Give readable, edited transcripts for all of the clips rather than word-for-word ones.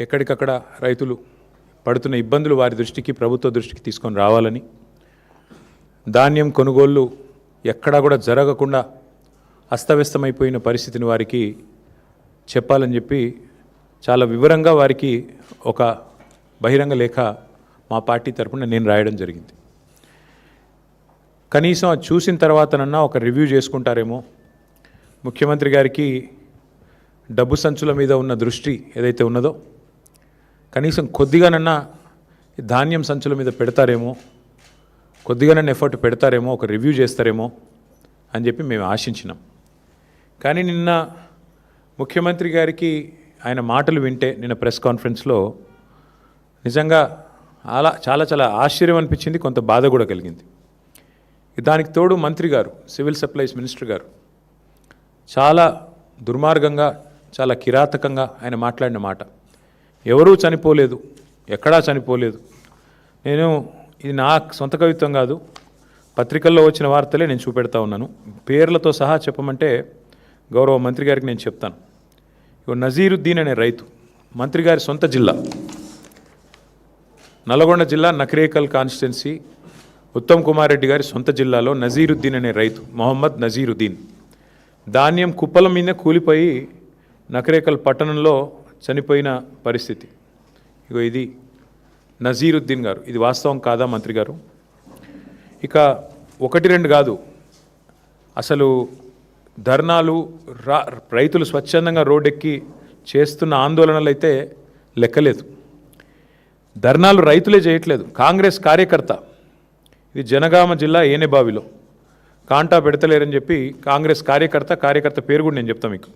ఎక్కడికక్కడ రైతులు పడుతున్న ఇబ్బందులు వారి దృష్టికి, ప్రభుత్వ దృష్టికి తీసుకొని రావాలని, ధాన్యం కొనుగోళ్లు ఎక్కడా కూడా జరగకుండా అస్తవ్యస్తమైపోయిన పరిస్థితిని వారికి చెప్పాలని చెప్పి చాలా వివరంగా వారికి ఒక బహిరంగ లేఖ మా పార్టీ తరఫున నేను రాయడం జరిగింది. కనీసం అది చూసిన తర్వాతనన్నా ఒక రివ్యూ చేసుకుంటారేమో, ముఖ్యమంత్రి గారికి డబ్బు సంచుల మీద ఉన్న దృష్టి ఏదైతే ఉన్నదో కనీసం కొద్దిగానన్నా ధాన్యం సంచుల మీద పెడతారేమో, కొద్దిగానన్నా ఎఫర్ట్ పెడతారేమో, ఒక రివ్యూ చేస్తారేమో అని చెప్పి మేము ఆశించినాం. కానీ నిన్న ముఖ్యమంత్రి గారికి ఆయన మాటలు వింటే నిన్న ప్రెస్ కాన్ఫరెన్స్లో నిజంగా చాలా చాలా ఆశ్చర్యం అనిపించింది, కొంత బాధ కూడా కలిగింది. దానికి తోడు మంత్రి గారు, సివిల్ సప్లైస్ మినిస్టర్ గారు చాలా దుర్మార్గంగా, చాలా కిరాతకంగా ఆయన మాట్లాడిన మాట, ఎవరూ చనిపోలేదు, ఎక్కడా చనిపోలేదు. ఇది నా సొంత కవిత్వం కాదు, పత్రికల్లో వచ్చిన వార్తలే నేను చూపెడతా ఉన్నాను. పేర్లతో సహా చెప్పమంటే గౌరవ మంత్రి గారికి నేను చెప్తాను. నజీరుద్దీన్ అనే రైతు, మంత్రి గారి సొంత జిల్లా నల్గొండ జిల్లా నకరేకల్ కాన్స్టిట్యున్సీ, ఉత్తమ్ కుమార్ రెడ్డి గారి సొంత జిల్లాలో నజీరుద్దీన్ అనే రైతు, మొహమ్మద్ నజీరుద్దీన్, ధాన్యం కుప్పల మీద కూలిపోయి నకరేకల్ పట్టణంలో చనిపోయిన పరిస్థితి. ఇది నజీరుద్దీన్ గారు. ఇది వాస్తవం కాదా మంత్రి గారు? ఇక 1-2 కాదు, అసలు ధర్నాలు, రైతులు స్వచ్ఛందంగా రోడ్డెక్కి చేస్తున్న ఆందోళనలు అయితే లెక్కలేదు. ధర్నాలు రైతులే చేయట్లేదు, కాంగ్రెస్ కార్యకర్త, ఇది జనగామ జిల్లా ఏనేబావిలో కాంటా పెడతలేరని చెప్పి కాంగ్రెస్ కార్యకర్త పేరు కూడా నేను చెప్తాను మీకు.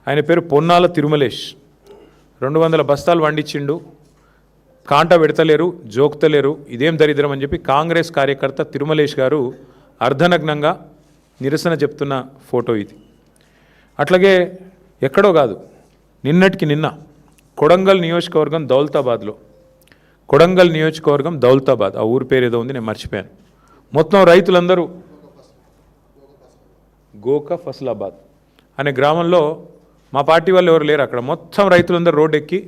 ఆయన పేరు పొన్నాల తిరుమలేష్. 200 బస్తాలు వండించిండు, కాంటా పెడతలేరు, జోక్తలేరు, ఇదేం దరిద్రం అని చెప్పి కాంగ్రెస్ కార్యకర్త తిరుమలేష్ గారు అర్ధనగ్నంగా నిరసన చెప్తున్న ఫోటో ఇది. అట్లాగే ఎక్కడో కాదు, నిన్నటికి నిన్న కొడంగల్ నియోజకవర్గం దౌలతాబాద్, ఆ ఊరి పేరు ఏదో ఉంది, నేను మర్చిపోయాను. మొత్తం రైతులందరూ గోకా ఫసలాబాద్ అనే గ్రామంలో, మా పార్టీ వాళ్ళు ఎవరు లేరు అక్కడ, మొత్తం రైతులందరూ రోడ్డెక్కి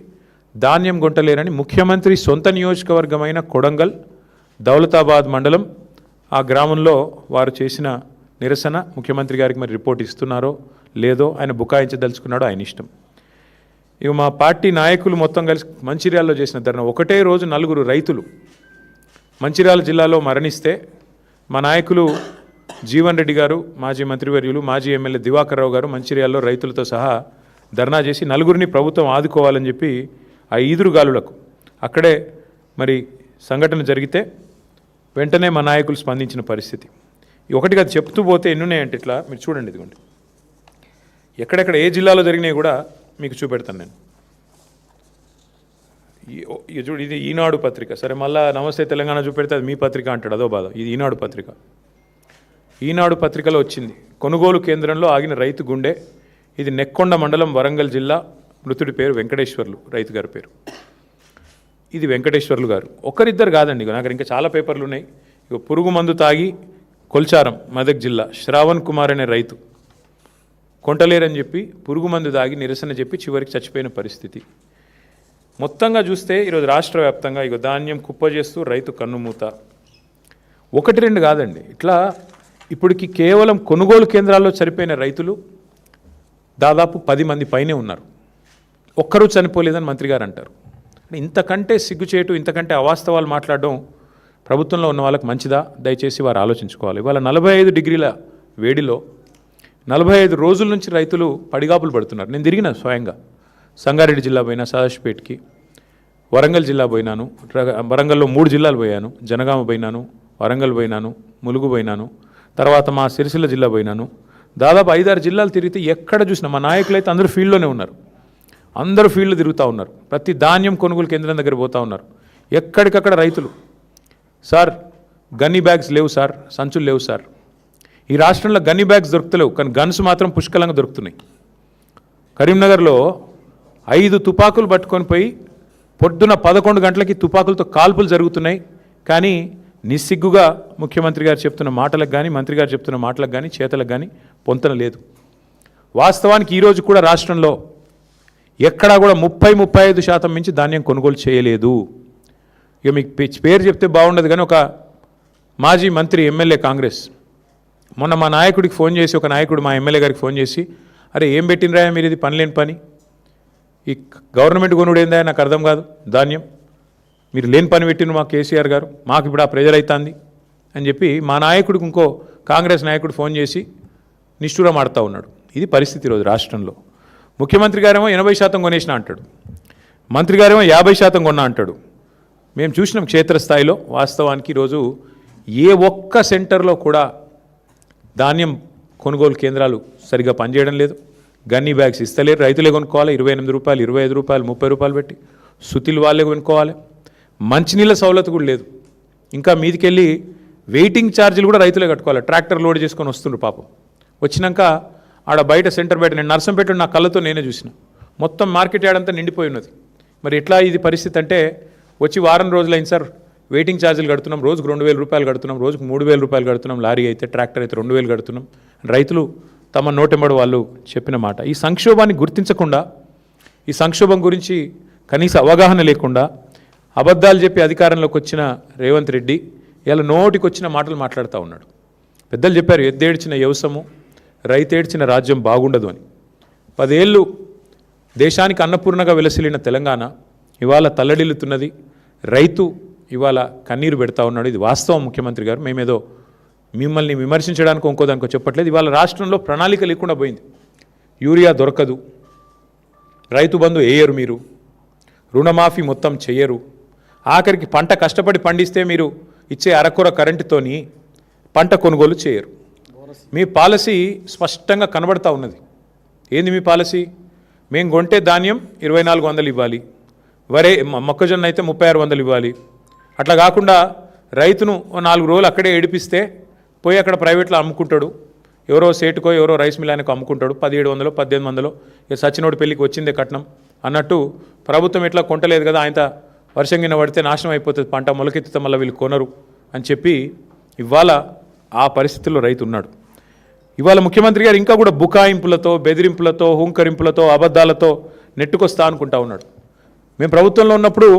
ధాన్యం కొంటలేరని ముఖ్యమంత్రి సొంత నియోజకవర్గమైన కొడంగల్ దౌలతాబాద్ మండలం ఆ గ్రామంలో వారు చేసిన నిరసన ముఖ్యమంత్రి గారికి మరి రిపోర్ట్ ఇస్తున్నారో లేదో, ఆయన బుకాయించదలుచుకున్నాడో ఆయన ఇష్టం. ఇక మా పార్టీ నాయకులు మొత్తం కలిసి మంచిర్యాలలో చేసిన ధర్నా, ఒకటే రోజు 4 రైతులు మంచిర్యాల జిల్లాలో మరణిస్తే మా నాయకులు జీవన్ రెడ్డి గారు, మాజీ మంత్రివర్యులు, మాజీ ఎమ్మెల్యే దివాకర్ రావు గారు మంచిర్యాలలో రైతులతో సహా ధర్నా చేసి 4 ప్రభుత్వం ఆదుకోవాలని చెప్పి ఆ ఈదురుగాలులకు అక్కడే మరి సంఘటన జరిగితే వెంటనే మా నాయకులు స్పందించిన పరిస్థితి. ఒకటిగా చెప్తూ పోతే ఎన్నున్నాయంటే ఇట్లా మీరు చూడండి, ఇదిగోండి ఎక్కడెక్కడ ఏ జిల్లాలో జరిగినాయి కూడా మీకు చూపెడతాను నేను. చూడు, ఇది ఈనాడు పత్రిక. సరే, మళ్ళీ నమస్తే తెలంగాణ చూపెడితే అది మీ పత్రిక అంటాడు, అదో బాధ. ఇది ఈనాడు పత్రిక. ఈనాడు పత్రికలో వచ్చింది, కొనుగోలు కేంద్రంలో ఆగిన రైతు గుండె. ఇది నెక్కొండ మండలం, వరంగల్ జిల్లా. మృతుడి పేరు వెంకటేశ్వర్లు, రైతు గారి పేరు. ఇది వెంకటేశ్వర్లు గారు. ఒకరిద్దరు కాదండి, నాకు ఇంకా చాలా పేపర్లు ఉన్నాయి. ఇక పురుగు మందు తాగి కొల్చారం, మెదక్ జిల్లా, శ్రావణ్ కుమార్ అనే రైతు కొంటలేరని చెప్పి పురుగు మందు తాగి నిరసన చెప్పి చివరికి చచ్చిపోయిన పరిస్థితి. మొత్తంగా చూస్తే ఈరోజు రాష్ట్ర వ్యాప్తంగా ఇక ధాన్యం కుప్ప చేస్తూ రైతు కన్నుమూత. 1-2 కాదండి, ఇట్లా ఇప్పటికి కేవలం కొనుగోలు కేంద్రాల్లో చనిపోయిన రైతులు దాదాపు 10 మంది పైనే ఉన్నారు. ఒక్కరూ చనిపోలేదని మంత్రి గారు అంటారు. ఇంతకంటే సిగ్గుచేటు, ఇంతకంటే అవాస్తవాలు మాట్లాడడం ప్రభుత్వంలో ఉన్న వాళ్ళకి మంచిదా? దయచేసి వారు ఆలోచించుకోవాలి. ఇవాళ 45 డిగ్రీల వేడిలో 45 రోజుల నుంచి రైతులు పడిగాపులు పడుతున్నారు. నేను తిరిగిన స్వయంగా సంగారెడ్డి జిల్లా పోయినా, సదాశివపేటకి, వరంగల్ జిల్లా పోయినాను, వరంగల్లో 3 జిల్లాలు పోయాను, జనగామ పోయినాను, వరంగల్ పోయినాను, ములుగు పోయినాను, తర్వాత మా సిరిసిల్ల జిల్లా పోయినాను. దాదాపు 5-6 జిల్లాలు తిరిగితే ఎక్కడ చూసినా మా నాయకులు అయితే అందరూ ఫీల్డ్లోనే ఉన్నారు, అందరూ ఫీల్డ్లో తిరుగుతూ ఉన్నారు, ప్రతి ధాన్యం కొనుగోలు కేంద్రం దగ్గర పోతూ ఉన్నారు. ఎక్కడికక్కడ రైతులు, సార్ గన్నీ బ్యాగ్స్ లేవు సార్, సంచులు లేవు సార్. ఈ రాష్ట్రంలో గన్నీ బ్యాగ్స్ దొరుకుతలేవు, కానీ గన్స్ మాత్రం పుష్కలంగా దొరుకుతున్నాయి. కరీంనగర్లో 5 తుపాకులు పట్టుకొని పోయి పొద్దున 11 గంటలకి తుపాకులతో కాల్పులు జరుగుతున్నాయి. కానీ నిస్సిగ్గుగా ముఖ్యమంత్రి గారు చెప్తున్న మాటలకు కానీ, మంత్రి గారు చెప్తున్న మాటలకు కానీ, చేతలకు కానీ పొంతన లేదు. వాస్తవానికి ఈరోజు కూడా రాష్ట్రంలో ఎక్కడా కూడా 30-35% మించి ధాన్యం కొనుగోలు చేయలేదు. ఇక మీకు పేరు చెప్తే బాగుండదు కానీ ఒక మాజీ మంత్రి ఎమ్మెల్యే కాంగ్రెస్ మొన్న మా నాయకుడికి ఫోన్ చేసి, ఒక నాయకుడు మా ఎమ్మెల్యే గారికి ఫోన్ చేసి, అరే ఏం పెట్టినరా మీరు, ఇది పని లేని పని, ఈ గవర్నమెంట్ కొనుడు ఏందా నాకు అర్థం కాదు, ధాన్యం మీరు లేని పని పెట్టిన మా కేసీఆర్ గారు, మాకు ఇప్పుడు ఆ ప్రెజర్ అవుతుంది అని చెప్పి మా నాయకుడికి ఇంకో కాంగ్రెస్ నాయకుడు ఫోన్ చేసి నిష్ఠూరం ఆడుతూ ఉన్నాడు. ఇది పరిస్థితి ఈరోజు రాష్ట్రంలో. ముఖ్యమంత్రి గారేమో 80% కొనేసిన అంటాడు, మంత్రి గారేమో 50% కొన్నా అంటాడు. మేము చూసినాం క్షేత్రస్థాయిలో. వాస్తవానికి ఈరోజు ఏ ఒక్క సెంటర్లో కూడా ధాన్యం కొనుగోలు కేంద్రాలు సరిగా పనిచేయడం లేదు. గన్నీ బ్యాగ్స్ ఇస్తలేరు, రైతులే కొనుక్కోవాలి. 28 రూపాయలు, 25 రూపాయలు, 30 రూపాయలు పెట్టి సుతిలు వాళ్ళే కొనుక్కోవాలి. మంచినీళ్ళ సౌలత్ కూడా లేదు. ఇంకా మీదికెళ్ళి వెయిటింగ్ ఛార్జీలు కూడా రైతులే కట్టుకోవాలి. ట్రాక్టర్ లోడ్ చేసుకొని వస్తుండ్రు పాపం. వచ్చినాక ఆడ బయట సెంటర్ బయట నేను నర్సంపేట నా కళ్ళతో నేనే చూసిన, మొత్తం మార్కెట్ యార్డ్ అంతా నిండిపోయి ఉన్నది. మరి ఎట్లా ఇది పరిస్థితి అంటే, వచ్చి వారం రోజులైంది సార్, వెయిటింగ్ ఛార్జీలు కడుతున్నాం, రోజుకు 2000 రూపాయలు కడుతున్నాం, రోజుకు 3000 రూపాయలు కడుతున్నాం, లారీ అయితే ట్రాక్టర్ అయితే 2000 కడుతున్నాం. రైతులు తమ నోటెంబడి వాళ్ళు చెప్పిన మాట. ఈ సంక్షోభాన్ని గుర్తించకుండా, ఈ సంక్షోభం గురించి కనీస అవగాహన లేకుండా అబద్ధాలు చెప్పి అధికారంలోకి వచ్చిన రేవంత్ రెడ్డి ఇలా నోటికి వచ్చిన మాటలు మాట్లాడుతూ ఉన్నాడు. పెద్దలు చెప్పారు, ఎద్దేడ్చిన వ్యవసము రైతేడ్చిన రాజ్యం బాగుండదు అని. 10 ఏళ్ళు దేశానికి అన్నపూర్ణగా వెలసిల్లిన తెలంగాణ ఇవాళ తల్లడిల్లుతున్నది. రైతు ఇవాళ కన్నీరు పెడతా ఉన్నాడు. ఇది వాస్తవం ముఖ్యమంత్రి గారు. మేమేదో మిమ్మల్ని విమర్శించడానికి ఇంకోదానికో చెప్పట్లేదు. ఇవాళ రాష్ట్రంలో ప్రణాళిక లేకుండా పోయింది. యూరియా దొరకదు, రైతు బంధు వేయరు, మీరు రుణమాఫీ మొత్తం చెయ్యరు, ఆఖరికి పంట కష్టపడి పండిస్తే మీరు ఇచ్చే అరకొర కరెంటుతోని పంట కొనుగోలు చేయరు. మీ పాలసీ స్పష్టంగా కనబడతా ఉన్నది. ఏంది మీ పాలసీ? మేము కొంటే ధాన్యం 2400 ఇవ్వాలి, వరే మొక్కజొన్న అయితే 3600 ఇవ్వాలి. అట్లా కాకుండా రైతును 4 రోజులు అక్కడే ఏడిపిస్తే పోయి అక్కడ ప్రైవేట్లో అమ్ముకుంటాడు. ఎవరో సేటుకో ఎవరో రైస్ మిల్ ఆయనకు అమ్ముకుంటాడు. 1700 1800 ఇక సచినోడి పెళ్ళికి వచ్చిందే కట్నం అన్నట్టు. ప్రభుత్వం ఎట్లా కొంటలేదు కదా, ఆయన వర్షం కింద పడితే నాశనం అయిపోతుంది పంట, మొలకెత్తితే మళ్ళీ వీళ్ళు కొనరు అని చెప్పి ఇవాళ ఆ పరిస్థితుల్లో రైతు ఉన్నాడు. ఇవాళ ముఖ్యమంత్రి గారు ఇంకా కూడా బుకాయింపులతో, బెదిరింపులతో, హుంకరింపులతో, అబద్ధాలతో నెట్టుకొస్తా అనుకుంటా ఉన్నాడు. మేము ప్రభుత్వంలో ఉన్నప్పుడు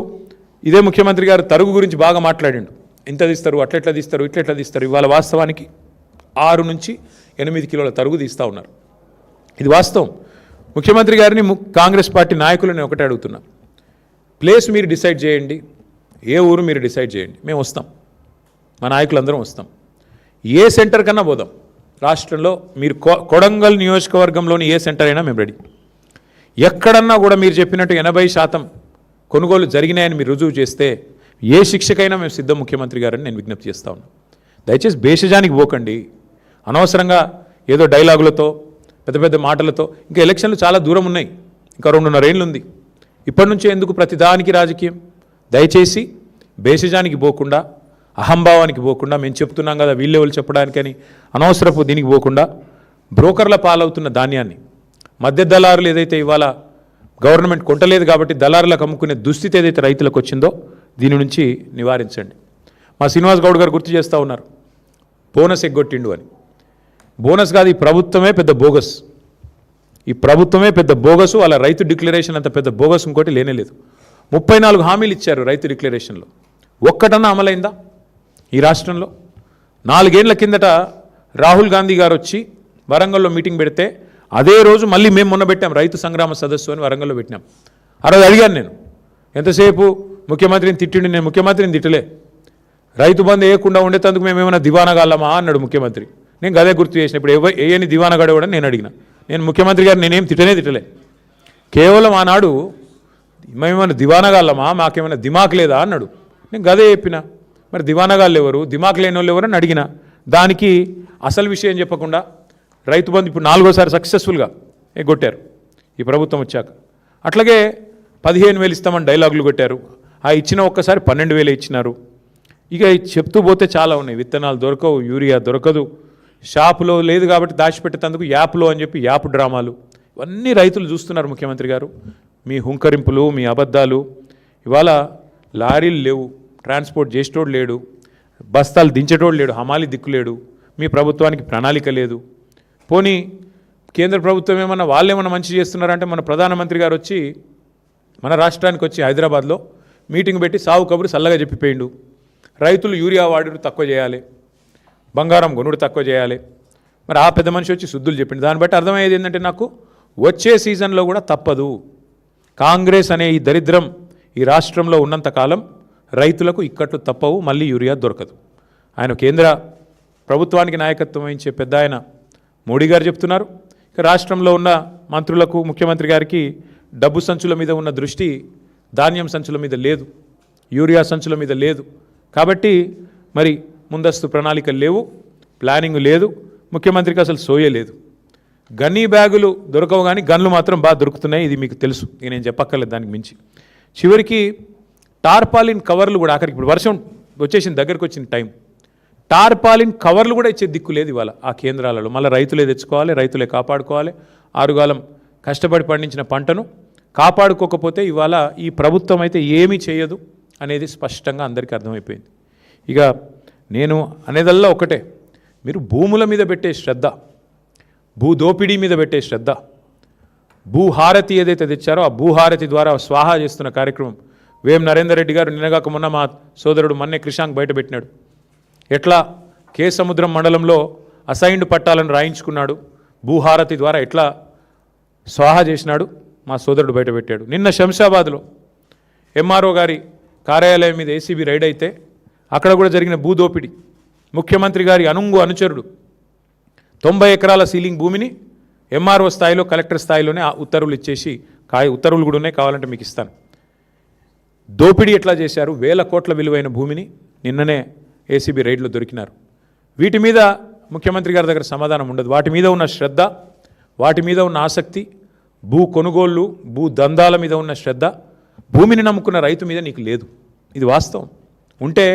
ఇదే ముఖ్యమంత్రి గారు తరుగు గురించి బాగా మాట్లాడిండు. ఇంత తీస్తారు, అట్లెట్లా తీస్తారు, ఇట్లెట్లా తీస్తారు. ఇవాళ వాస్తవానికి 6 నుంచి 8 కిలోల తరుగు తీస్తూ ఉన్నారు. ఇది వాస్తవం. ముఖ్యమంత్రి గారిని కాంగ్రెస్ పార్టీ నాయకులను ఒకటే అడుగుతున్నా, ప్లేస్ మీరు డిసైడ్ చేయండి, ఏ ఊరు మీరు డిసైడ్ చేయండి, మేము వస్తాం, మా నాయకులందరం వస్తాం. ఏ సెంటర్ కన్నా పోదాం రాష్ట్రంలో. మీరు కొడంగల్ నియోజకవర్గంలోని ఏ సెంటర్ అయినా మేము రెడీ. ఎక్కడన్నా కూడా మీరు చెప్పినట్టు 80% కొనుగోలు జరిగినాయని మీరు రుజువు చేస్తే ఏ శిక్షకైనా మేము సిద్ధం ముఖ్యమంత్రి గారని నేను విజ్ఞప్తి చేస్తా ఉన్నాను. దయచేసి భేషజానికి పోకండి. అనవసరంగా ఏదో డైలాగులతో, పెద్ద పెద్ద మాటలతో. ఇంకా ఎలక్షన్లు చాలా దూరం ఉన్నాయి, ఇంకా 2.5 ఏళ్ళు ఉంది. ఇప్పటి నుంచే ఎందుకు ప్రతిదానికి రాజకీయం? దయచేసి భేషజానికి పోకుండా, అహంభావానికి పోకుండా, మేము చెప్తున్నాం కదా వీళ్ళెవరు చెప్పడానికని అనవసరపు దీనికి పోకుండా, బ్రోకర్ల పాలవుతున్న ధాన్యాన్ని, మధ్య దళారులు ఏదైతే ఇవాళ గవర్నమెంట్ కొంటలేదు కాబట్టి దళారులకు అమ్ముకునే దుస్థితి ఏదైతే రైతులకు వచ్చిందో దీని నుంచి నివారించండి. మా శ్రీనివాస్ గౌడ్ గారు గుర్తు చేస్తూ ఉన్నారు, బోనస్ ఎగ్గొట్టిండు అని. బోనస్ కాదు, ఈ ప్రభుత్వమే పెద్ద బోగస్. ఈ ప్రభుత్వమే పెద్ద బోగసు. అలా రైతు డిక్లరేషన్ అంత పెద్ద బోగస్ ఇంకోటి లేనేలేదు. 34 హామీలు ఇచ్చారు రైతు డిక్లరేషన్లో. ఒక్కటన్నా అమలైందా ఈ రాష్ట్రంలో? 4 ఏళ్ల కిందట రాహుల్ గాంధీ గారు వచ్చి వరంగల్లో మీటింగ్ పెడితే అదే రోజు మళ్ళీ మేము మొన్న పెట్టాం రైతు సంగ్రామ సదస్సు అని వరంగల్లో పెట్టినాం. ఆ రోజు అడిగాను నేను, ఎంతసేపు ముఖ్యమంత్రిని తిట్టిండి. నేను ముఖ్యమంత్రిని తిట్టలే. రైతు బంధు వేయకుండా ఉండేందుకు మేము ఏమైనా దివానగాళ్ళమా అన్నాడు ముఖ్యమంత్రి. నేను గదే గుర్తు చేసిన. ఇప్పుడు ఏని దివానగాడేవాడని నేను అడిగిన. నేను ముఖ్యమంత్రి గారు నేనేం తిట్టలే. కేవలం ఆనాడు మేమేమైనా దివానగాళ్ళమా, మాకేమైనా దిమాక్ లేదా అన్నాడు. నేను గదే చెప్పిన. మరి దివానగాళ్ళు ఎవరు, దిమాక్ లేని వాళ్ళు ఎవరు అని అడిగిన. దానికి అసలు విషయం చెప్పకుండా రైతు బంధు ఇప్పుడు 4వ సారి సక్సెస్ఫుల్గా ఎగ్గొట్టారు ఈ ప్రభుత్వం వచ్చాక. అట్లాగే 15,000 ఇస్తామని డైలాగులు కొట్టారు. ఆ ఇచ్చిన ఒక్కసారి 12,000 ఇచ్చినారు. ఇక చెప్తూ పోతే చాలా ఉన్నాయి. విత్తనాలు దొరకవు, యూరియా దొరకదు, షాపులో లేదు కాబట్టి దాచిపెట్టేందుకు యాప్లో అని చెప్పి యాప్ డ్రామాలు. ఇవన్నీ రైతులు చూస్తున్నారు ముఖ్యమంత్రి గారు. మీ హుంకరింపులు, మీ అబద్ధాలు. ఇవాళ లారీలు లేవు, ట్రాన్స్పోర్ట్ చేసేటోడు లేడు, బస్తాలు దించేటోడు లేడు, హమాలి దిక్కు లేడు. మీ ప్రభుత్వానికి ప్రణాళిక లేదు. పోనీ కేంద్ర ప్రభుత్వం ఏమన్నా వాళ్ళేమన్నా మంచి చేస్తున్నారంటే మన ప్రధానమంత్రి గారు వచ్చి మన రాష్ట్రానికి వచ్చి హైదరాబాద్లో మీటింగ్ పెట్టి సావు కబురు చల్లగా చెప్పిపోయిండు. రైతులు యూరియా వాడుడు తక్కువ చేయాలి, బంగారం కొనుడు తక్కువ చేయాలి. మరి ఆ పెద్ద మనిషి వచ్చి శుద్ధులు చెప్పిండు. దాన్ని బట్టి అర్థమయ్యేది ఏంటంటే నాకు వచ్చే సీజన్లో కూడా తప్పదు. కాంగ్రెస్ అనే ఈ దరిద్రం ఈ రాష్ట్రంలో ఉన్నంతకాలం రైతులకు ఇక్కట్లు తప్పవు, మళ్ళీ యూరియా దొరకదు. ఆయన కేంద్ర ప్రభుత్వానికి నాయకత్వం వహించే పెద్ద ఆయన మోడీ గారు చెప్తున్నారు. ఇక రాష్ట్రంలో ఉన్న మంత్రులకు ముఖ్యమంత్రి గారికి డబ్బు సంచుల మీద ఉన్న దృష్టి ధాన్యం సంచుల మీద లేదు, యూరియా సంచుల మీద లేదు. కాబట్టి మరి ముందస్తు ప్రణాళికలు లేవు, ప్లానింగ్ లేదు, ముఖ్యమంత్రికి అసలు సోయే లేదు. గన్నీ బ్యాగులు దొరకవు కానీ గన్లు మాత్రం బాగా దొరుకుతున్నాయి. ఇది మీకు తెలుసు, నేను చెప్పక్కర్లేదు దానికి మించి. చివరికి టార్పాలిన్ కవర్లు కూడా ఆఖరికి ఇప్పుడు వర్షం వచ్చేసింది, దగ్గరికి వచ్చిన టైం, టార్పాలిన్ కవర్లు కూడా ఇచ్చే దిక్కు లేదు ఇవాళ ఆ కేంద్రాలలో. మళ్ళీ రైతులే తెచ్చుకోవాలి, రైతులే కాపాడుకోవాలి. ఆరుగాలం కష్టపడి పండించిన పంటను కాపాడుకోకపోతే ఇవాళ ఈ ప్రభుత్వం అయితే ఏమీ చేయదు అనేది స్పష్టంగా అందరికీ అర్థమైపోయింది. ఇక నేను అనేదల్లా ఒకటే, మీరు భూముల మీద పెట్టే శ్రద్ధ, భూదోపిడీ మీద పెట్టే శ్రద్ధ, భూహారతి ఏదైతే తెచ్చారో ఆ భూహారతి ద్వారా స్వాహా చేస్తున్న కార్యక్రమం వేం నరేందర్ రెడ్డి గారు నిన్నగాక మొన్న మా సోదరుడు మన్నే క్రిషాంక్ బయటపెట్టినాడు. ఎట్లా కే సముద్రం మండలంలో అసైన్డ్ పట్టాలను రాయించుకున్నాడు, భూహారతి ద్వారా ఎట్లా స్వాహా చేసినాడు మా సోదరుడు బయటపెట్టాడు. నిన్న శంషాబాద్లో ఎంఆర్ఓ గారి కార్యాలయం మీద ఏసీబీ రైడ్ అయితే అక్కడ కూడా జరిగిన భూదోపిడి, ముఖ్యమంత్రి గారి అనుచరుడు 90 ఎకరాల సీలింగ్ భూమిని ఎంఆర్ఓ స్థాయిలో కలెక్టర్ స్థాయిలోనే ఉత్తర్వులు ఇచ్చేసి ఉత్తర్వులు కూడా ఉన్నాయి, కావాలంటే మీకు ఇస్తాను. దోపిడీ ఎట్లా చేశారు, 1000 కోట్ల విలువైన భూమిని నిన్ననే ఏసీబీ రైడ్లో దొరికినారు. వీటి మీద ముఖ్యమంత్రి గారి దగ్గర సమాధానం ఉండదు. వాటి మీద ఉన్న శ్రద్ధ, వాటి మీద ఉన్న ఆసక్తి, భూ కొనుగోళ్ళు, భూ దందాల మీద ఉన్న శ్రద్ధ భూమిని నమ్ముకున్న రైతు మీద నీకు లేదు. ఇది వాస్తవం. ఉంటే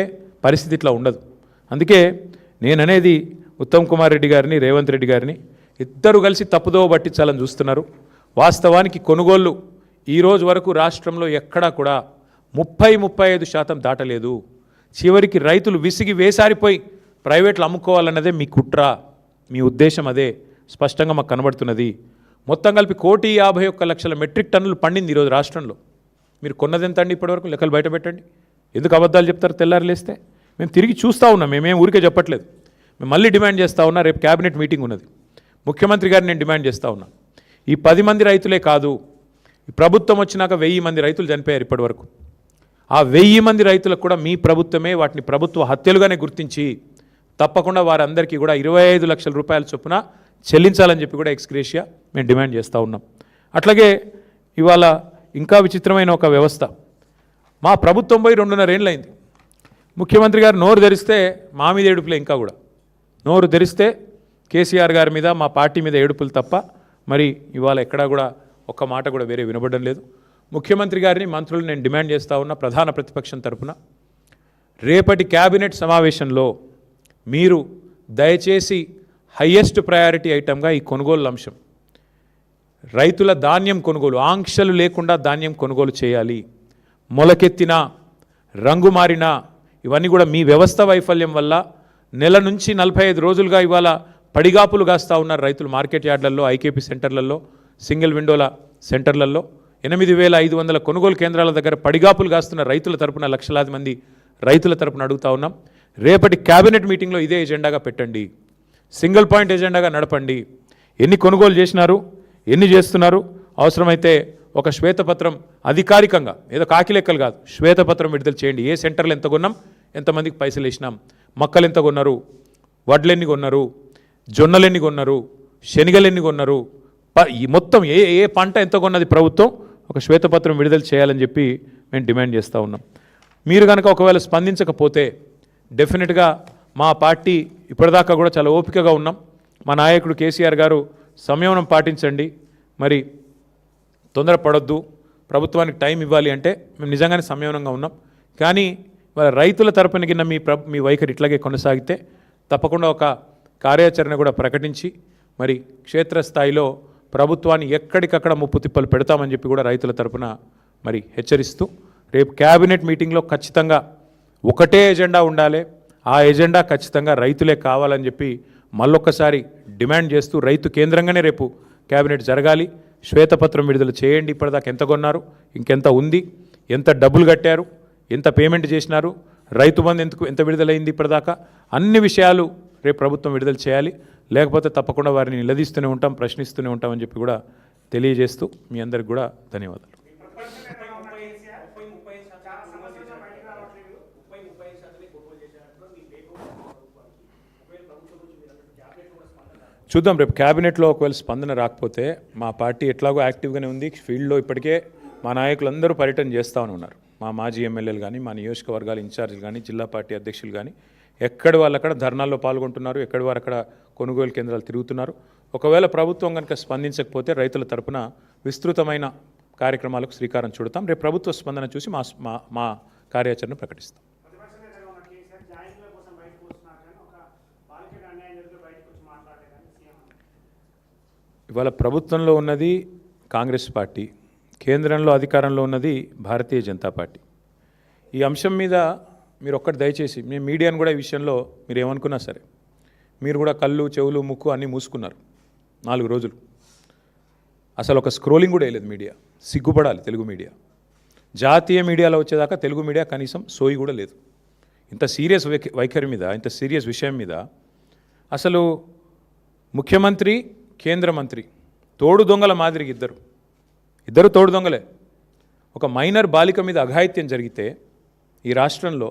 పరిస్థితి ఇట్లా ఉండదు. అందుకే నేననేది ఉత్తమ్ కుమార్ రెడ్డి గారిని, రేవంత్ రెడ్డి గారిని ఇద్దరు కలిసి తప్పుదోవ పట్టించాలని చూస్తున్నారు. వాస్తవానికి కొనుగోళ్ళు ఈరోజు వరకు రాష్ట్రంలో ఎక్కడా కూడా 30-35% దాటలేదు. చివరికి రైతులు విసిగి వేసారిపోయి ప్రైవేట్లు అమ్ముకోవాలన్నదే మీ కుట్ర, మీ ఉద్దేశం అదే స్పష్టంగా మాకు కనబడుతున్నది. మొత్తం కలిపి 1,51,00,000 మెట్రిక్ టన్నులు పండింది ఈరోజు రాష్ట్రంలో. మీరు కొన్నది ఎంత అండి ఇప్పటివరకు? లెక్కలు బయట పెట్టండి. ఎందుకు అబద్ధాలు చెప్తారు తెల్లారి లేస్తే? మేము తిరిగి చూస్తూ ఉన్నాం, మేమేం ఊరికే చెప్పట్లేదు. మేము మళ్ళీ డిమాండ్ చేస్తూ ఉన్నా. రేపు క్యాబినెట్ మీటింగ్ ఉన్నది, ముఖ్యమంత్రి గారిని నేను డిమాండ్ చేస్తూ ఉన్నా. ఈ 10 మంది రైతులే కాదు, ఈ ప్రభుత్వం వచ్చినాక 1000 మంది రైతులు చనిపోయారు ఇప్పటివరకు. ఆ 1000 మంది రైతులకు కూడా మీ ప్రభుత్వమే వాటిని ప్రభుత్వ హత్యలుగానే గుర్తించి తప్పకుండా వారందరికీ కూడా 25 లక్షల రూపాయల చొప్పున చెల్లించాలని చెప్పి కూడా ఎక్స్గ్రేషియా మేము డిమాండ్ చేస్తూ ఉన్నాం. అట్లాగే ఇవాళ ఇంకా విచిత్రమైన ఒక వ్యవస్థ, మా ప్రభుత్వం పోయి 2.5 ఏళ్ళు అయింది. ముఖ్యమంత్రి గారు నోరు తెరిస్తే మా మీద ఏడుపులే. ఇంకా కూడా నోరు తెరిస్తే కేసీఆర్ గారి మీద, మా పార్టీ మీద ఏడుపులు తప్ప మరి ఇవాళ ఎక్కడా కూడా ఒక్క మాట కూడా వేరే వినబడడం లేదు. ముఖ్యమంత్రి గారిని, మంత్రులు నేను డిమాండ్ చేస్తూ ఉన్న ప్రధాన ప్రతిపక్షం తరపున, రేపటి క్యాబినెట్ సమావేశంలో మీరు దయచేసి హయ్యెస్ట్ ప్రయారిటీ ఐటమ్గా ఈ కొనుగోలు అంశం, రైతుల ధాన్యం కొనుగోలు, ఆంక్షలు లేకుండా ధాన్యం కొనుగోలు చేయాలి. మొలకెత్తిన, రంగు మారిన ఇవన్నీ కూడా మీ వ్యవస్థ వైఫల్యం వల్ల నెల నుంచి 45 రోజులుగా ఇవాళ పడిగాపులు కాస్తూ ఉన్నారు రైతులు. మార్కెట్ యార్డ్లలో, ఐకేపీ సెంటర్లలో, సింగిల్ విండోల సెంటర్లలో 8,500 కొనుగోలు కేంద్రాల దగ్గర పడిగాపులు కాస్తున్న రైతుల తరపున, లక్షలాది మంది రైతుల తరపున అడుగుతూ ఉన్నాం. రేపటి క్యాబినెట్ మీటింగ్లో ఇదే ఎజెండాగా పెట్టండి, సింగిల్ పాయింట్ ఎజెండాగా నడపండి. ఎన్ని కొనుగోలు చేసినారు, ఎన్ని చేస్తున్నారు, అవసరమైతే ఒక శ్వేతపత్రం అధికారికంగా, ఏదో కాకి లెక్కలు కాదు, శ్వేతపత్రం విడుదల చేయండి. ఏ సెంటర్లు ఎంత కొన్నాం, ఎంతమందికి పైసలు వేసినాం, మక్కలు ఎంత కొన్నారు, వడ్లు ఎన్ని కొన్నారు, జొన్నలు ఎన్ని కొన్నారు, శనగలు ఎన్ని కొన్నారు, మొత్తం ఏ పంట ఎంత కొన్నది ప్రభుత్వం ఒక శ్వేతపత్రం విడుదల చేయాలని చెప్పి మేము డిమాండ్ చేస్తూ ఉన్నాం. మీరు కనుక ఒకవేళ స్పందించకపోతే డెఫినెట్గా మా పార్టీ ఇప్పటిదాకా కూడా చాలా ఓపికగా ఉన్నాం. మా నాయకుడు కేసీఆర్ గారు సంయమనం పాటించండి, మరి తొందరపడొద్దు, ప్రభుత్వానికి టైం ఇవ్వాలి అంటే మేము నిజంగానే సంయమనంగా ఉన్నాం. కానీ వాళ్ళ రైతుల తరపున కింద మీ వైఖరి ఇట్లాగే కొనసాగితే తప్పకుండా ఒక కార్యాచరణ కూడా ప్రకటించి మరి క్షేత్రస్థాయిలో ప్రభుత్వాన్ని ఎక్కడికక్కడ ముప్పు తిప్పలు పెడతామని చెప్పి కూడా రైతుల తరపున మరి హెచ్చరిస్తూ, రేపు క్యాబినెట్ మీటింగ్లో ఖచ్చితంగా ఒకటే ఎజెండా ఉండాలి. ఆ ఎజెండా ఖచ్చితంగా రైతులే కావాలని చెప్పి మళ్ళొక్కసారి డిమాండ్ చేస్తూ రైతు కేంద్రంగానే రేపు క్యాబినెట్ జరగాలి, శ్వేతపత్రం విడుదల చేయండి, ఇప్పటిదాకా ఎంత కొన్నారు, ఇంకెంత ఉంది, ఎంత డబ్బులు కట్టారు, ఎంత పేమెంట్ చేసినారు, రైతు బంధు ఎంత విడుదలైంది ఇప్పటిదాకా, అన్ని విషయాలు రేపు ప్రభుత్వం విడుదల చేయాలి. లేకపోతే తప్పకుండా వారిని నిలదీస్తూనే ఉంటాం, ప్రశ్నిస్తూనే ఉంటామని చెప్పి కూడా తెలియజేస్తూ మీ అందరికి కూడా ధన్యవాదాలు. చూద్దాం, రేపు క్యాబినెట్లో ఒకవేళ స్పందన రాకపోతే మా పార్టీ ఎట్లాగో యాక్టివ్గానే ఉంది. ఫీల్డ్లో ఇప్పటికే మా నాయకులందరూ పర్యటన చేస్తూనే ఉన్నారు. మా మాజీ ఎమ్మెల్యేలు కానీ, మా నియోజకవర్గాల ఇన్ఛార్జీలు కానీ, జిల్లా పార్టీ అధ్యక్షులు కానీ ఎక్కడి వాళ్ళు అక్కడ ధర్నాల్లో పాల్గొంటున్నారు, ఎక్కడి వారు అక్కడ కొనుగోలు కేంద్రాలు తిరుగుతున్నారు. ఒకవేళ ప్రభుత్వం కనుక స్పందించకపోతే రైతుల తరపున విస్తృతమైన కార్యక్రమాలకు శ్రీకారం చుడతాం. రేపు ప్రభుత్వ స్పందన చూసి మా కార్యాచరణ ప్రకటిస్తాం. ఇవాళ ప్రభుత్వంలో ఉన్నది కాంగ్రెస్ పార్టీ, కేంద్రంలో అధికారంలో ఉన్నది భారతీయ జనతా పార్టీ. ఈ అంశం మీద మీరు ఒక్కటి దయచేసి, మేము మీడియాను కూడా ఈ విషయంలో మీరు ఏమనుకున్నా సరే, మీరు కూడా కళ్ళు, చెవులు, ముక్కు అన్నీ మూసుకున్నారు 4 రోజులు. అసలు ఒక స్క్రోలింగ్ కూడా వేయలేదు మీడియా. సిగ్గుపడాలి తెలుగు మీడియా. జాతీయ మీడియాలో వచ్చేదాకా తెలుగు మీడియా కనీసం సోయి కూడా లేదు. ఇంత సీరియస్ వైఖరి మీద, ఇంత సీరియస్ విషయం మీద అసలు ముఖ్యమంత్రి, కేంద్ర మంత్రి తోడు దొంగల మాదిరిగా ఇద్దరు తోడు దొంగలే. ఒక మైనర్ బాలిక మీద అఘాయిత్యం జరిగితే ఈ రాష్ట్రంలో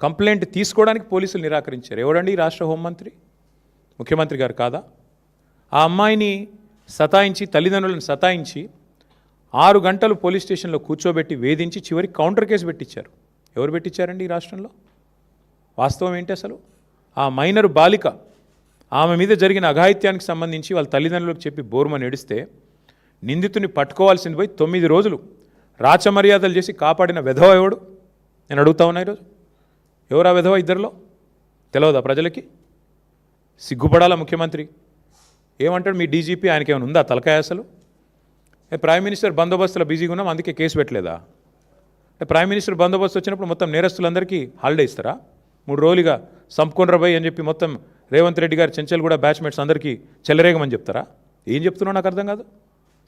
కంప్లైంట్ తీసుకోవడానికి పోలీసులు నిరాకరించారు. ఎవరండి ఈ రాష్ట్ర హోంమంత్రి? ముఖ్యమంత్రి గారు కాదా? ఆ అమ్మాయిని సతాయించి, తల్లిదండ్రులను సతాయించి 6 గంటలు పోలీస్ స్టేషన్లో కూర్చోబెట్టి వేధించి చివరికి కౌంటర్ కేసు పెట్టించారు. ఎవరు పెట్టించారండి ఈ రాష్ట్రంలో? వాస్తవం ఏంటి అసలు? ఆ మైనర్ బాలిక, ఆమె మీద జరిగిన అఘాయిత్యానికి సంబంధించి వాళ్ళ తల్లిదండ్రులకు చెప్పి బోర్మని ఏడిస్తే నిందితుని పట్టుకోవాల్సింది పోయి 9 రోజులు రాచమర్యాదలు చేసి కాపాడిన వెధవ ఎవడు? నేను అడుగుతా ఉన్నా ఈరోజు. ఎవరా వెధవ? ఇద్దరిలో తెలియదా ప్రజలకి? సిగ్గుపడాలా ముఖ్యమంత్రి? ఏమంటాడు మీ డీజీపీ? ఆయనకి ఏమైనా ఉందా తలకాయ అసలు? ప్రైమ్ మినిస్టర్ బందోబస్తులో బిజీగా ఉన్నాం అందుకే కేసు పెట్టలేదా? ప్రైమ్ మినిస్టర్ బందోబస్తు వచ్చినప్పుడు మొత్తం నేరస్తులందరికీ హాలిడే ఇస్తారా? 3 రోజులుగా సంపుకొండ్రబాయ్ అని చెప్పి మొత్తం రేవంత్ రెడ్డి గారు, చెంచల్ కూడా బ్యాచ్మేట్స్ అందరికీ చెలరేగమని చెప్తారా? ఏం చెప్తున్నావు నాకు అర్థం కాదు.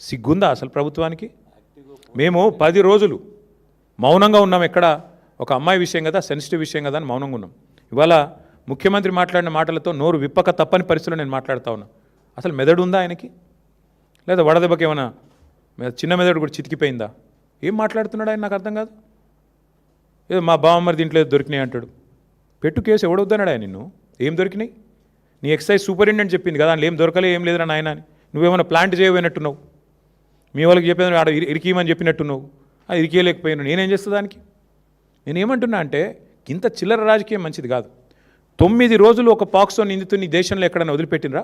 సిగ్గుందా అసలు ప్రభుత్వానికి? మేము 10 రోజులు మౌనంగా ఉన్నాం. ఎక్కడ ఒక అమ్మాయి విషయం కదా, సెన్సిటివ్ విషయం కదా అని మౌనంగా ఉన్నాం. ఇవాళ ముఖ్యమంత్రి మాట్లాడిన మాటలతో నోరు విప్పక తప్పని పరిస్థితుల్లో నేను మాట్లాడుతూ ఉన్నా. అసలు మెదడు ఉందా ఆయనకి? లేదా వడదెబ్బకి ఏమైనా చిన్న మెదడు కూడా చితికిపోయిందా? ఏం మాట్లాడుతున్నాడు ఆయన? నాకు అర్థం కాదు. ఏదో మా బావమ్మరి దీంట్లో దొరికినాయి అంటాడు. పెట్టు కేసు, ఎవడొద్దన్నాడు ఆయన నిన్ను? ఏం దొరికినాయి? నీ ఎక్సైజ్ సూపరింటెండెంట్ చెప్పింది కదా, అందులో ఏం దొరకలే, ఏం లేదురా నాయన అని. నువ్వేమైనా ప్లాంట్ చేయబోయినట్టున్నావు, మీ వాళ్ళకి చెప్పేది ఆడ ఇరికీమని చెప్పినట్టున్నావు. అది ఇరికేయలేకపోయాను. నేనేం చేస్తా దానికి? నేనేమంటున్నా అంటే ఇంత చిల్లర రాజకీయం మంచిది కాదు. 9 రోజులు ఒక పాక్సో నిందితుని దేశంలో ఎక్కడైనా వదిలిపెట్టినరా?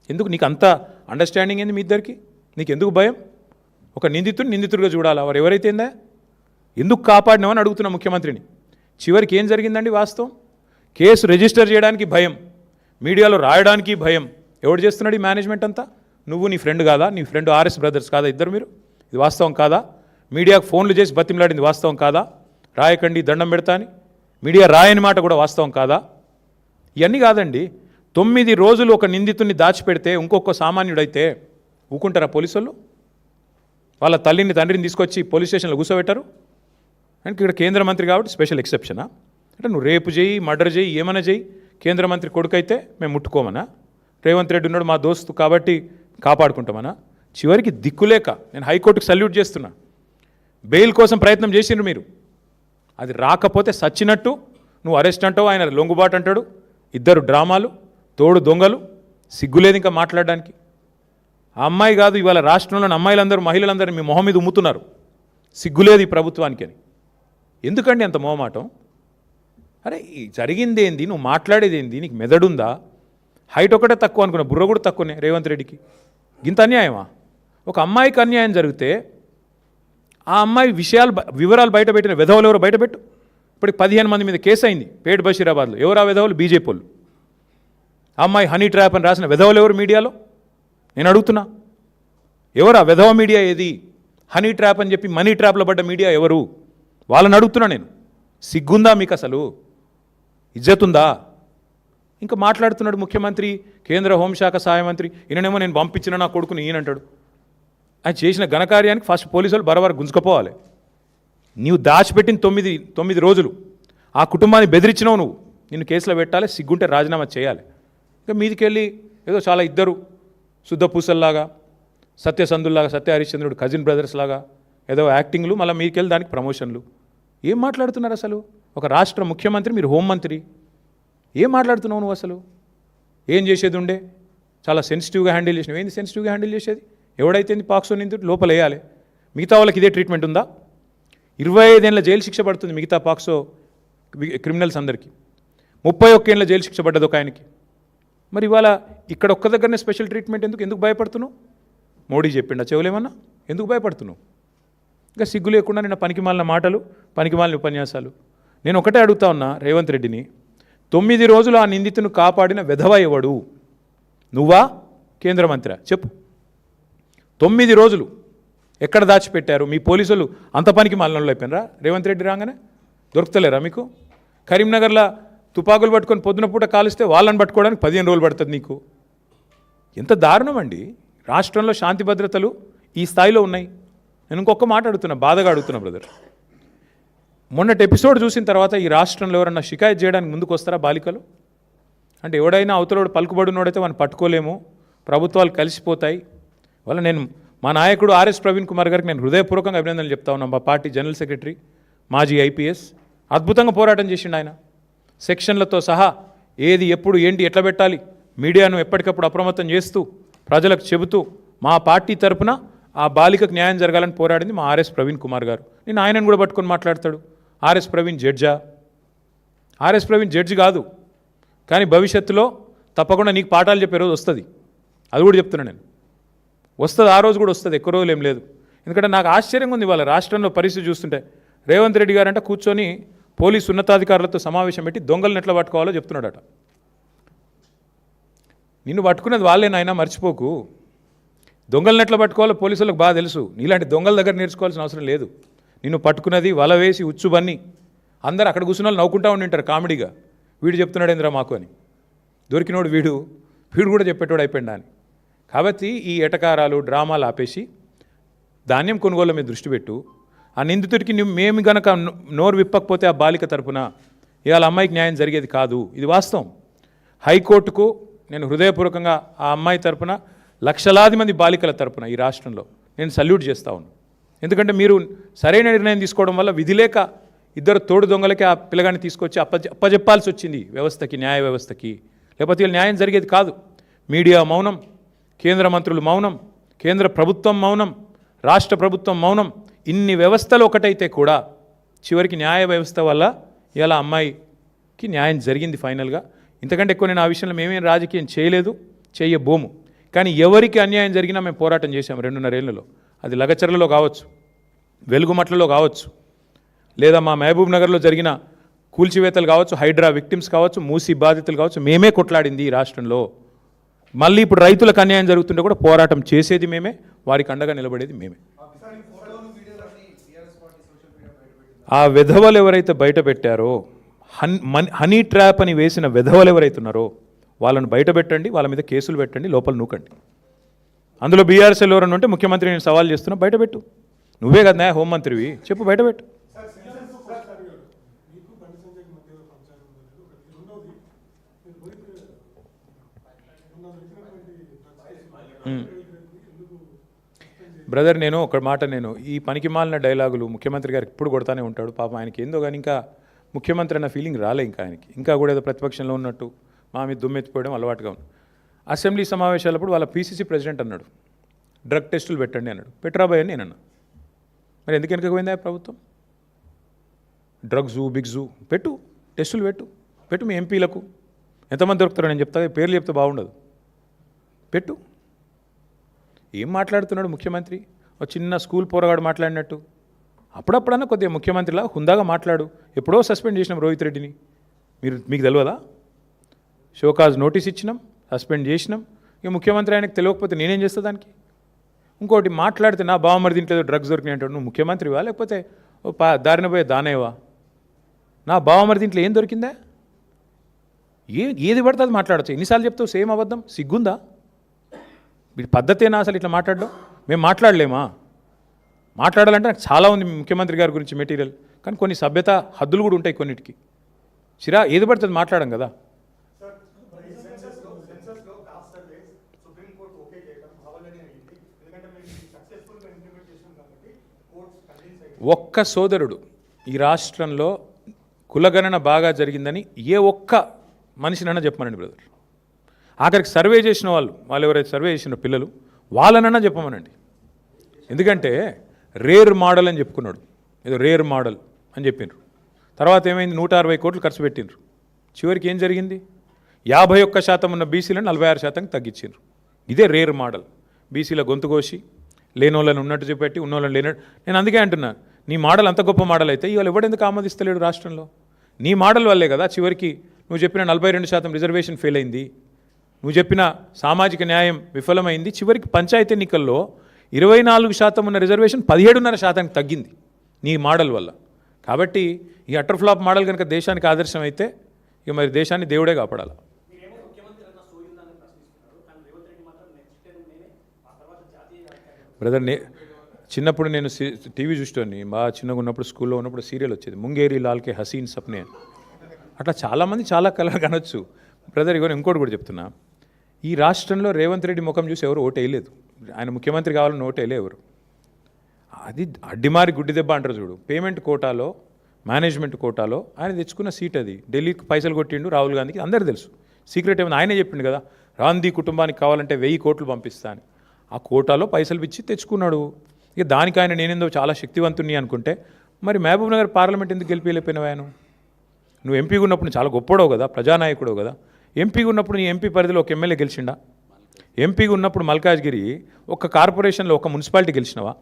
ఎందుకు నీకు అంత అండర్స్టాండింగ్ ఏంది మీ ఇద్దరికి? నీకు ఎందుకు భయం? ఒక నిందితుడిగా చూడాలా? వారు ఎవరైతేందా? ఎందుకు కాపాడినామని అడుగుతున్నా ముఖ్యమంత్రిని. చివరికి ఏం జరిగిందండి వాస్తవం? కేసు రిజిస్టర్ చేయడానికి భయం, మీడియాలో రాయడానికి భయం. ఎవడు చేస్తున్నాడు ఈ మేనేజ్మెంట్ అంతా? నువ్వు, నీ ఫ్రెండ్ కాదా? నీ ఫ్రెండ్ ఆర్ఎస్ బ్రదర్స్ కాదా ఇద్దరు మీరు? ఇది వాస్తవం కాదా? మీడియాకు ఫోన్లు చేసి బతిమలాడింది వాస్తవం కాదా? రాయకండి, దండం పెడతా అని మీడియా రాయని మాట కూడా వాస్తవం కాదా? ఇవన్నీ కాదండి. 9 రోజులు ఒక నిందితుడిని దాచిపెడితే ఇంకొక సామాన్యుడైతే ఊకుంటారా పోలీసులు? వాళ్ళ తల్లిని, తండ్రిని తీసుకొచ్చి పోలీస్ స్టేషన్లో కూర్చోబెట్టారు. అంటే ఇక్కడ కేంద్ర మంత్రి కాబట్టి స్పెషల్ ఎక్సెప్షనా? అంటే నువ్వు రేపు చేయి, మర్డర్ చేయి, ఏమైనా చేయి, కేంద్ర మంత్రి కొడుకైతే మేము ముట్టుకోమనా? రేవంత్ రెడ్డి ఉన్నాడు మా దోస్తు కాబట్టి కాపాడుకుంటామనా? చివరికి దిక్కులేక నేను హైకోర్టుకు సల్యూట్ చేస్తున్నా. బెయిల్ కోసం ప్రయత్నం చేసిండ్రు మీరు, అది రాకపోతే సచ్చినట్టు నువ్వు అరెస్ట్ అంటావు, ఆయన లొంగుబాటు అంటాడు. ఇద్దరు డ్రామాలు, తోడు దొంగలు. సిగ్గులేదు ఇంకా మాట్లాడడానికి. ఆ అమ్మాయి కాదు, ఇవాళ రాష్ట్రంలోని అమ్మాయిలందరూ, మహిళలందరూ మీ మొహం మీద ఉమ్ముతున్నారు. సిగ్గులేదు ఈ ప్రభుత్వానికి అని. ఎందుకండి అంత మొహమాటం? అరే జరిగింది ఏంది? నువ్వు మాట్లాడేది ఏంది? నీకు మెదడుందా? హైట్ ఒకటే తక్కువ అనుకున్నా, బుర్ర కూడా తక్కువనే రేవంత్ రెడ్డికి. ఇంత అన్యాయమా? ఒక అమ్మాయికి అన్యాయం జరిగితే ఆ అమ్మాయి వివరాలు బయటపెట్టిన వెధవలు ఎవరు బయటపెట్టు. ఇప్పటికి 15 మంది మీద కేసు అయింది పేట్ బషీరాబాద్లో. ఎవరు ఆ వెధవలు? బీజేపీ వాళ్ళు. ఆ అమ్మాయి హనీ ట్రాప్ అని రాసిన వెధవలు ఎవరు మీడియాలో? నేను అడుగుతున్నా, ఎవరు ఆ వెధవ మీడియా? ఏది హనీ ట్రాప్ అని చెప్పి మనీ ట్రాప్లో పడ్డ మీడియా ఎవరు? వాళ్ళని అడుగుతున్నా నేను. సిగ్గుందా మీకు? అసలు ఇజ్జతుందా? ఇంకా మాట్లాడుతున్నాడు ముఖ్యమంత్రి, కేంద్ర హోంశాఖ సహాయ మంత్రి, ఈయననేమో నేను పంపించిన నా కొడుకుని ఈయనంటాడు. ఆయన చేసిన ఘనకార్యానికి ఫస్ట్ పోలీసులు బరబర గుంజుకపోవాలి. నీవు దాచిపెట్టిన తొమ్మిది రోజులు ఆ కుటుంబాన్ని బెదిరించినావు నువ్వు, నిన్ను కేసులో పెట్టాలి, సిగ్గుంటే రాజీనామా చేయాలి. ఇంకా మీదికెళ్ళి ఏదో చాలా ఇద్దరు శుద్ధ పూసల్లాగా, సత్యసంధుల్లాగా, సత్య హరిశ్చంద్రుడు కజిన్ బ్రదర్స్ లాగా ఏదో యాక్టింగ్లు, మళ్ళీ మీదికెళ్ళి దానికి ప్రమోషన్లు. ఏం మాట్లాడుతున్నారు అసలు? ఒక రాష్ట్ర ముఖ్యమంత్రి, మీరు హోంమంత్రి, ఏం మాట్లాడుతున్నావు నువ్వు అసలు? ఏం చేసేది ఉండే? చాలా సెన్సిటివ్గా హ్యాండిల్ చేసినావు. ఏంది సెన్సిటివ్గా హ్యాండిల్ చేసేది? ఎవడైతే పాక్సో నిందితుడు లోపల వేయాలి. మిగతా వాళ్ళకి ఇదే ట్రీట్మెంట్ ఉందా? 25 ఏళ్ళ జైలు శిక్ష పడుతుంది మిగతా పాక్సో క్రిమినల్స్ అందరికీ. 31 ఏళ్ళ జైలు శిక్ష పడ్డది ఒక ఆయనకి. మరి ఇవాళ ఇక్కడ ఒక్క దగ్గరనే స్పెషల్ ట్రీట్మెంట్ ఎందుకు భయపడుతున్నావు? మోడీ చెప్పిండా చెవులేమన్నా? ఎందుకు భయపడుతున్నావు? ఇంకా సిగ్గు లేకుండా నిన్న పనికిమాలిన మాటలు, పనికిమాలిన ఉపన్యాసాలు. నేను ఒకటే అడుగుతా ఉన్నా రేవంత్ రెడ్డిని, 9 రోజులు ఆ నిందితును కాపాడిన వెధవ ఎవడు? నువ్వా, కేంద్ర మంత్రి? చెప్పు. 9 రోజులు ఎక్కడ దాచిపెట్టారు? మీ పోలీసులు అంత పనికి మాలినోళ్ళు అయిపోయినరా? రేవంత్ రెడ్డి రాగానే దొరుకుతలేరా మీకు? కరీంనగర్లో తుపాకులు పట్టుకొని పొద్దున పూట కాలుస్తే వాళ్ళని పట్టుకోవడానికి 15 రోజులు పడుతుంది నీకు. ఎంత దారుణం అండి! రాష్ట్రంలో శాంతి భద్రతలు ఈ స్థాయిలో ఉన్నాయి. నేను ఇంకొక మాట అడుగుతున్నా, బాధగా అడుగుతున్నా బ్రదర్. మొన్నటి ఎపిసోడ్ చూసిన తర్వాత ఈ రాష్ట్రంలో ఎవరన్నా షికాయత్ చేయడానికి ముందుకు వస్తారా బాలికలు? అంటే ఎవడైనా అవతలోడు పలుకుబడినోడైతే వాడిని పట్టుకోలేము, ప్రభుత్వాలు కలిసిపోతాయి. వల్ల నేను మా నాయకుడు ఆర్ఎస్ ప్రవీణ్ కుమార్ గారికి నేను హృదయపూర్వకంగా అభినందనలు చెప్తా ఉన్నాను. మా పార్టీ జనరల్ సెక్రటరీ, మాజీ ఐపీఎస్, అద్భుతంగా పోరాటం చేసిండు ఆయన. సెక్షన్లతో సహా ఏది ఎప్పుడు ఏంటి ఎట్లా పెట్టాలి, మీడియాను ఎప్పటికప్పుడు అప్రమత్తం చేస్తూ ప్రజలకు చెబుతూ మా పార్టీ తరపున ఆ బాలికకు న్యాయం జరగాలని పోరాడింది మా ఆర్ఎస్ ప్రవీణ్ కుమార్ గారు. నేను ఆయనను కూడా పట్టుకొని మాట్లాడతాడు. ఆర్ఎస్ ప్రవీణ్ జడ్జా? ఆర్ఎస్ ప్రవీణ్ జడ్జి కాదు, కానీ భవిష్యత్తులో తప్పకుండా నీకు పాఠాలు చెప్పే రోజు వస్తుంది. అది కూడా చెప్తున్నా నేను, వస్తుంది. ఆ రోజు కూడా వస్తుంది, ఎక్కువ రోజులు ఏం లేదు. ఎందుకంటే నాకు ఆశ్చర్యంగా ఉంది ఇవాళ రాష్ట్రంలో పరిస్థితి చూస్తుంటే. రేవంత్ రెడ్డి గారంటే కూర్చొని పోలీసు ఉన్నతాధికారులతో సమావేశం పెట్టి దొంగలను ఎట్లా పట్టుకోవాలో చెప్తున్నాడట. నిన్ను పట్టుకున్నది వాళ్ళేనాయనా, మర్చిపోకు. దొంగలను ఎట్లా పట్టుకోవాలో పోలీసులకు బాగా తెలుసు. నీలాంటి దొంగల దగ్గర నేర్చుకోవాల్సిన అవసరం లేదు. నిన్ను పట్టుకున్నది వల వేసి ఉచ్చుబన్ని అందరూ అక్కడ కూర్చున్న వాళ్ళు నవ్వుకుంటా ఉండింటారు కామెడీగా, వీడు చెప్తున్నాడు ఏంద్రా మాకు అని. దొరికినోడు వీడు కూడా చెప్పేటోడు అయిపోయిందా అని. కాబట్టి ఈ ఎటకారాలు డ్రామాలు ఆపేసి ధాన్యం కొనుగోలు మీద దృష్టి పెట్టు. ఆ నిందితుడికి మేము గనక నోరు విప్పకపోతే ఆ బాలిక తరపున ఇవాళ అమ్మాయికి న్యాయం జరిగేది కాదు. ఇది వాస్తవం. హైకోర్టుకు నేను హృదయపూర్వకంగా ఆ అమ్మాయి తరపున, లక్షలాది మంది బాలికల తరపున ఈ రాష్ట్రంలో నేను సల్యూట్ చేస్తా ఉన్నాను. ఎందుకంటే మీరు సరైన నిర్ణయం తీసుకోవడం వల్ల విధి లేక ఇద్దరు తోడు దొంగలకి ఆ పిల్లగాన్ని తీసుకొచ్చి అప్పజెప్పాల్సి వచ్చింది వ్యవస్థకి, న్యాయ వ్యవస్థకి. లేకపోతే వీళ్ళు న్యాయం జరిగేది కాదు. మీడియా మౌనం, కేంద్ర మంత్రులు మౌనం, కేంద్ర ప్రభుత్వం మౌనం, రాష్ట్ర ప్రభుత్వం మౌనం. ఇన్ని వ్యవస్థలు ఒకటైతే కూడా చివరికి న్యాయ వ్యవస్థ వల్ల ఇలా అమ్మాయికి న్యాయం జరిగింది ఫైనల్గా. ఇంతకంటే ఎక్కువ నేను ఆ విషయంలో మేమేం రాజకీయం చేయలేదు, చేయబోము. కానీ ఎవరికి అన్యాయం జరిగినా మేము పోరాటం చేశాము 2.5 ఏళ్లలో. అది లగచర్లలో కావచ్చు, వెలుగుమట్లలో కావచ్చు, లేదా మా మహబూబ్ నగర్లో జరిగిన కూల్చివేతలు కావచ్చు, హైడ్రా విక్టిమ్స్ కావచ్చు, మూసీ బాధితులు కావచ్చు. మేమే కొట్లాడింది ఈ రాష్ట్రంలో. మళ్ళీ ఇప్పుడు రైతులకు అన్యాయం జరుగుతుంటే కూడా పోరాటం చేసేది మేమే, వారికి అండగా నిలబడేది మేమే. ఆ విధవలు ఎవరైతే బయట పెట్టారో, హనీ ట్రాప్ అని వేసిన విధవలు ఎవరైతే ఉన్నారో వాళ్ళని బయట పెట్టండి, వాళ్ళ మీద కేసులు పెట్టండి, లోపల నూకండి. అందులో బీఆర్ఎస్ఎల్ ఎవరన్నా ఉంటే ముఖ్యమంత్రి నేను సవాల్ చేస్తున్నా, బయటపెట్టు. నువ్వే కదా న్యాయ హోంమంత్రివి, చెప్పు, బయటపెట్టు. బ్రదర్, నేను ఒక మాట, నేను ఈ పనికి మాలిన డైలాగులు ముఖ్యమంత్రి గారికి ఇప్పుడు కొడతానే ఉంటాడు. పాపం ఆయనకి ఏందో కానీ ఇంకా ముఖ్యమంత్రి అన్న ఫీలింగ్ రాలే ఇంకా ఆయనకి. ఇంకా కూడా ఏదో ప్రతిపక్షంలో ఉన్నట్టు మా మీద దుమ్మెత్తిపోయడం అలవాటుగా ఉంది. అసెంబ్లీ సమావేశాలప్పుడు వాళ్ళ పీసీసీ ప్రెసిడెంట్ అన్నాడు, డ్రగ్ టెస్టులు పెట్టండి అన్నాడు. పెట్టరాబాయ్ అని నేను అన్నా. మరి ఎందుకు వెనకపోయిందా ప్రభుత్వం? డ్రగ్స్, బిగ్జు పెట్టు, టెస్టులు పెట్టు మీ ఎంపీలకు. ఎంతమంది దొరుకుతారో నేను చెప్తా, పేర్లు చెప్తే బాగుండదు. పెట్టు. ఏం మాట్లాడుతున్నాడు ముఖ్యమంత్రి? ఒక చిన్న స్కూల్ పోరగాడు మాట్లాడినట్టు. అప్పుడప్పుడన్నా కొద్దిగా ముఖ్యమంత్రిలా హుందాగా మాట్లాడు. ఎప్పుడో సస్పెండ్ చేసినాం రోహిత్ రెడ్డిని, మీకు తెలియదా? షోకాజ్ నోటీస్ ఇచ్చినాం, సస్పెండ్ చేసినాం. ఇక ముఖ్యమంత్రి ఆయనకు తెలియకపోతే నేనేం చేస్తా దానికి? ఇంకోటి మాట్లాడితే నా బావమరి దీంట్లో డ్రగ్స్ దొరికినాయి అంటాడు. నువ్వు ముఖ్యమంత్రివా లేకపోతే దారిన పోయే దానేవా? నా బావమరి దీంట్లో ఏం దొరికిందా? ఏది పడితే అది మాట్లాడచ్చు. ఎన్నిసార్లు చెప్తావు సేమ్ అబద్ధం? సిగ్గుందా? వీడి పద్ధతేనా అసలు ఇట్లా మాట్లాడడం? మేము మాట్లాడలేమా? మాట్లాడాలంటే నాకు చాలా ఉంది ముఖ్యమంత్రి గారి గురించి మెటీరియల్, కానీ కొన్ని సభ్యత హద్దులు కూడా ఉంటాయి కొన్నిటికి. ఏది పడుతుంది మాట్లాడం కదా. ఒక్క సోదరుడు ఈ రాష్ట్రంలో కులగణన బాగా జరిగిందని ఏ ఒక్క మనిషినన్నా చెప్పమనండి బ్రదర్. ఆఖరికి సర్వే చేసిన వాళ్ళు ఎవరైతే సర్వే చేసిన పిల్లలు వాళ్ళనన్నా చెప్పమనండి. ఎందుకంటే రేర్ మోడల్ అని చెప్పుకున్నాడు, ఏదో రేర్ మోడల్ అని చెప్పిండ్రు. తర్వాత ఏమైంది? 160 కోట్లు ఖర్చు పెట్టిండ్రు. చివరికి ఏం జరిగింది? 51% ఉన్న బీసీలను 46% తగ్గించిండ్రు. ఇదే రేర్ మోడల్. బీసీల గొంతు కోసి లేనోళ్ళని ఉన్నట్టు చూపెట్టి ఉన్నోళ్ళని లేనట్టు. నేను అందుకే అంటున్నా, నీ మోడల్ అంత గొప్ప మోడల్ అయితే ఇవాళ ఎవడెందుకు ఆమోదిస్తలేడు రాష్ట్రంలో? నీ మోడల్ వల్లే కదా చివరికి నువ్వు చెప్పిన 42% రిజర్వేషన్ ఫెయిల్ అయింది, నువ్వు చెప్పిన సామాజిక న్యాయం విఫలమైంది. చివరికి పంచాయతీ ఎన్నికల్లో 24% ఉన్న రిజర్వేషన్ 17.5% తగ్గింది నీ మోడల్ వల్ల. కాబట్టి ఈ అటర్ ఫ్లాప్ మోడల్ కనుక దేశానికి ఆదర్శం అయితే ఇక మరి దేశాన్ని దేవుడే కాపాడాలి. బ్రదర్, చిన్నప్పుడు నేను టీవీ చూసేవాడిని. బాగా చిన్నగా ఉన్నప్పుడు స్కూల్లో ఉన్నప్పుడు సీరియల్ వచ్చేది, ముంగేరి లాల్కే హసీన్ సప్నే. అట్లా చాలామంది చాలా కళలు కనొచ్చు బ్రదర్. ఇగో ఇంకోటి కూడా చెప్తున్నా, ఈ రాష్ట్రంలో రేవంత్ రెడ్డి ముఖం చూసి ఎవరు ఓటు వేయలేదు. ఆయన ముఖ్యమంత్రి కావాలని ఓటు వేయలే ఎవరు. అది అడ్డిమారి గుడ్డి దెబ్బ అంటారు చూడు. పేమెంట్ కోటాలో, మేనేజ్మెంట్ కోటాలో ఆయన తెచ్చుకున్న సీట్ అది. ఢిల్లీకి పైసలు కొట్టిండు రాహుల్ గాంధీకి, అందరూ తెలుసు. సీక్రెట్ ఏమైనా ఆయనే చెప్పిండు కదా, గాంధీ కుటుంబానికి కావాలంటే 1000 కోట్లు పంపిస్తా అని. ఆ కోటాలో పైసలు ఇచ్చి తెచ్చుకున్నాడు. ఇక దానికి ఆయన నేనేందో చాలా శక్తివంతుని అనుకుంటే మరి మహబూబ్ నగర్ పార్లమెంట్ ఎందుకు గెలిపిలేకపోయినావు? ఆయన నువ్వు ఎంపీగా ఉన్నప్పుడు చాలా గొప్పడవు కదా, ప్రజానాయకుడు కదా. ఎంపీగా ఉన్నప్పుడు నీ ఎంపీ పరిధిలో ఒక ఎమ్మెల్యే గెలిచిండా? ఎంపీగా ఉన్నప్పుడు మల్కాజ్గిరి ఒక కార్పొరేషన్లో ఒక మున్సిపాలిటీ గెలిచినవా?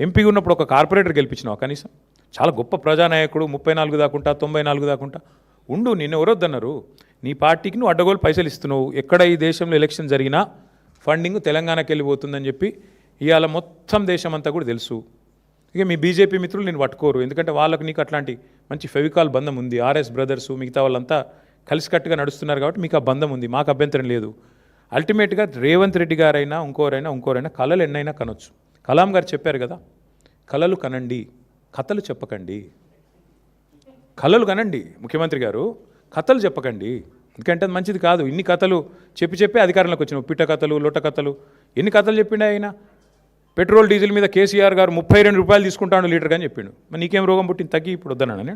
ఎంపీగా ఉన్నప్పుడు ఒక కార్పొరేటర్ గెలిపించినావా కనీసం? చాలా గొప్ప ప్రజానాయకుడు, 34 దాకుంటా 94 దాకుంటా ఉండు. నిన్ను ఎవరొద్దన్నారు? నీ పార్టీకి నువ్వు అడ్డగోలు పైసలు ఇస్తున్నావు. ఎక్కడ ఈ దేశంలో ఎలక్షన్ జరిగినా ఫండింగ్ తెలంగాణకి వెళ్ళిపోతుందని చెప్పి ఇవాళ మొత్తం దేశం అంతా కూడా తెలుసు. ఇక మీ బీజేపీ మిత్రులు నేను పట్టుకోరు, ఎందుకంటే వాళ్ళకు నీకు అట్లాంటి మంచి ఫెవికాల్ బంధం ఉంది. ఆర్ఎస్ బ్రదర్సు మిగతా వాళ్ళంతా కలిసికట్టుగా నడుస్తున్నారు కాబట్టి మీకు ఆ బంధం ఉంది, మాకు అభ్యంతరం లేదు. అల్టిమేట్గా రేవంత్ రెడ్డి గారైనా ఇంకోరైనా కళలు ఎన్నైనా కనొచ్చు. కలాం గారు చెప్పారు కదా, కళలు కనండి, కథలు చెప్పకండి. కళలు కనండి ముఖ్యమంత్రి గారు, కథలు చెప్పకండి. ఎందుకంటే అది మంచిది కాదు. ఇన్ని కథలు చెప్పి అధికారంలోకి వచ్చినావు. పిట్ట కథలు, లొట్ట కథలు, ఎన్ని కథలు చెప్పిండే ఆయన. పెట్రోల్ డీజిల్ మీద కేసీఆర్ గారు 32 రూపాయలు తీసుకుంటాను లీటర్ అని చెప్పిండు. మరి నీకేం రోగం పుట్టింది? తగ్గి. ఇప్పుడు వద్దన్నా నేను,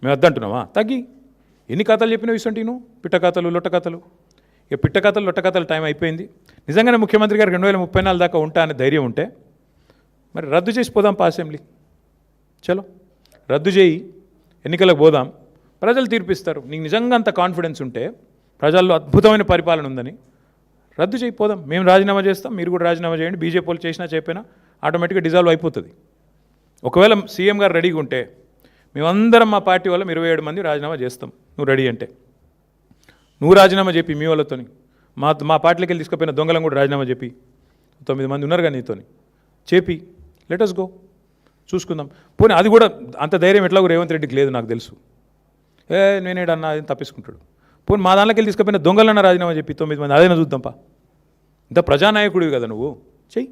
మేము వద్దంటున్నావా? తగ్గి. ఎన్ని కథలు చెప్పినావు ఇసంటి నువ్వు? పిట్ట కథలు, లొట్ట కథలు. ఇక పిట్ట కథలు, లొట్ట కథలు టైం అయిపోయింది. నిజంగానే ముఖ్యమంత్రి గారు 2034 దాకా ఉంటా అనే ధైర్యం ఉంటే మరి రద్దు చేసి పోదాం అసెంబ్లీ. చలో రద్దు చేయి, ఎన్నికలకు పోదాం, ప్రజలు తీర్పిస్తారు. నీకు నిజంగా అంత కాన్ఫిడెన్స్ ఉంటే, ప్రజల్లో అద్భుతమైన పరిపాలన ఉందని, రద్దు చేయిపోదాం. మేము రాజీనామా చేస్తాం, మీరు కూడా రాజీనామా చేయండి. బీజేపీ వాళ్ళు చేసినా చెప్పినా ఆటోమేటిక్గా డిజాల్వ్ అయిపోతుంది. ఒకవేళ సీఎం గారు రెడీగా ఉంటే మేమందరం మా పార్టీ వాళ్ళం 27 మంది రాజీనామా చేస్తాం, నువ్వు రెడీ అంటే. నువ్వు రాజీనామా చెప్పి మీ వాళ్ళతోని, మా పార్టీలోకి వెళ్ళి తీసుకుపోయిన దొంగలం కూడా రాజీనామా చెప్పి, 9 మంది ఉన్నారు కానీ నీతోని చెప్పి, లెటస్ గో, చూసుకుందాం. పోనీ అది కూడా అంత ధైర్యం ఎట్లాగో రేవంత్ రెడ్డికి లేదు నాకు తెలుసు. నేనేడన్నా అది తప్పించుకుంటాడు. పోనీ మా దాంట్లోకి వెళ్ళి తీసుకుపోయిన దొంగలన్నా రాజీనామా చెప్పి 9 మంది, అదైనా చూద్దాంపా. ఇంత ప్రజానాయకుడివి కదా నువ్వు, చెయ్యి,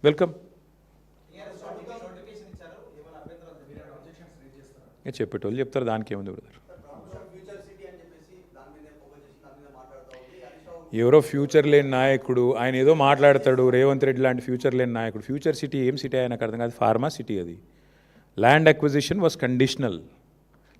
వెల్కమ్. చెప్పేటోళ్ళు చెప్తారు, దానికి ఏముంది బ్రదర్. ఎవరో ఫ్యూచర్ లేని నాయకుడు, ఆయన ఏదో మాట్లాడతాడు. రేవంత్ రెడ్డి లాంటి ఫ్యూచర్ లేని నాయకుడు. ఫ్యూచర్ సిటీ ఏం సిటీ ఆయనకు అర్థం కాదు. ఫార్మా సిటీ అది. Land acquisition was conditional.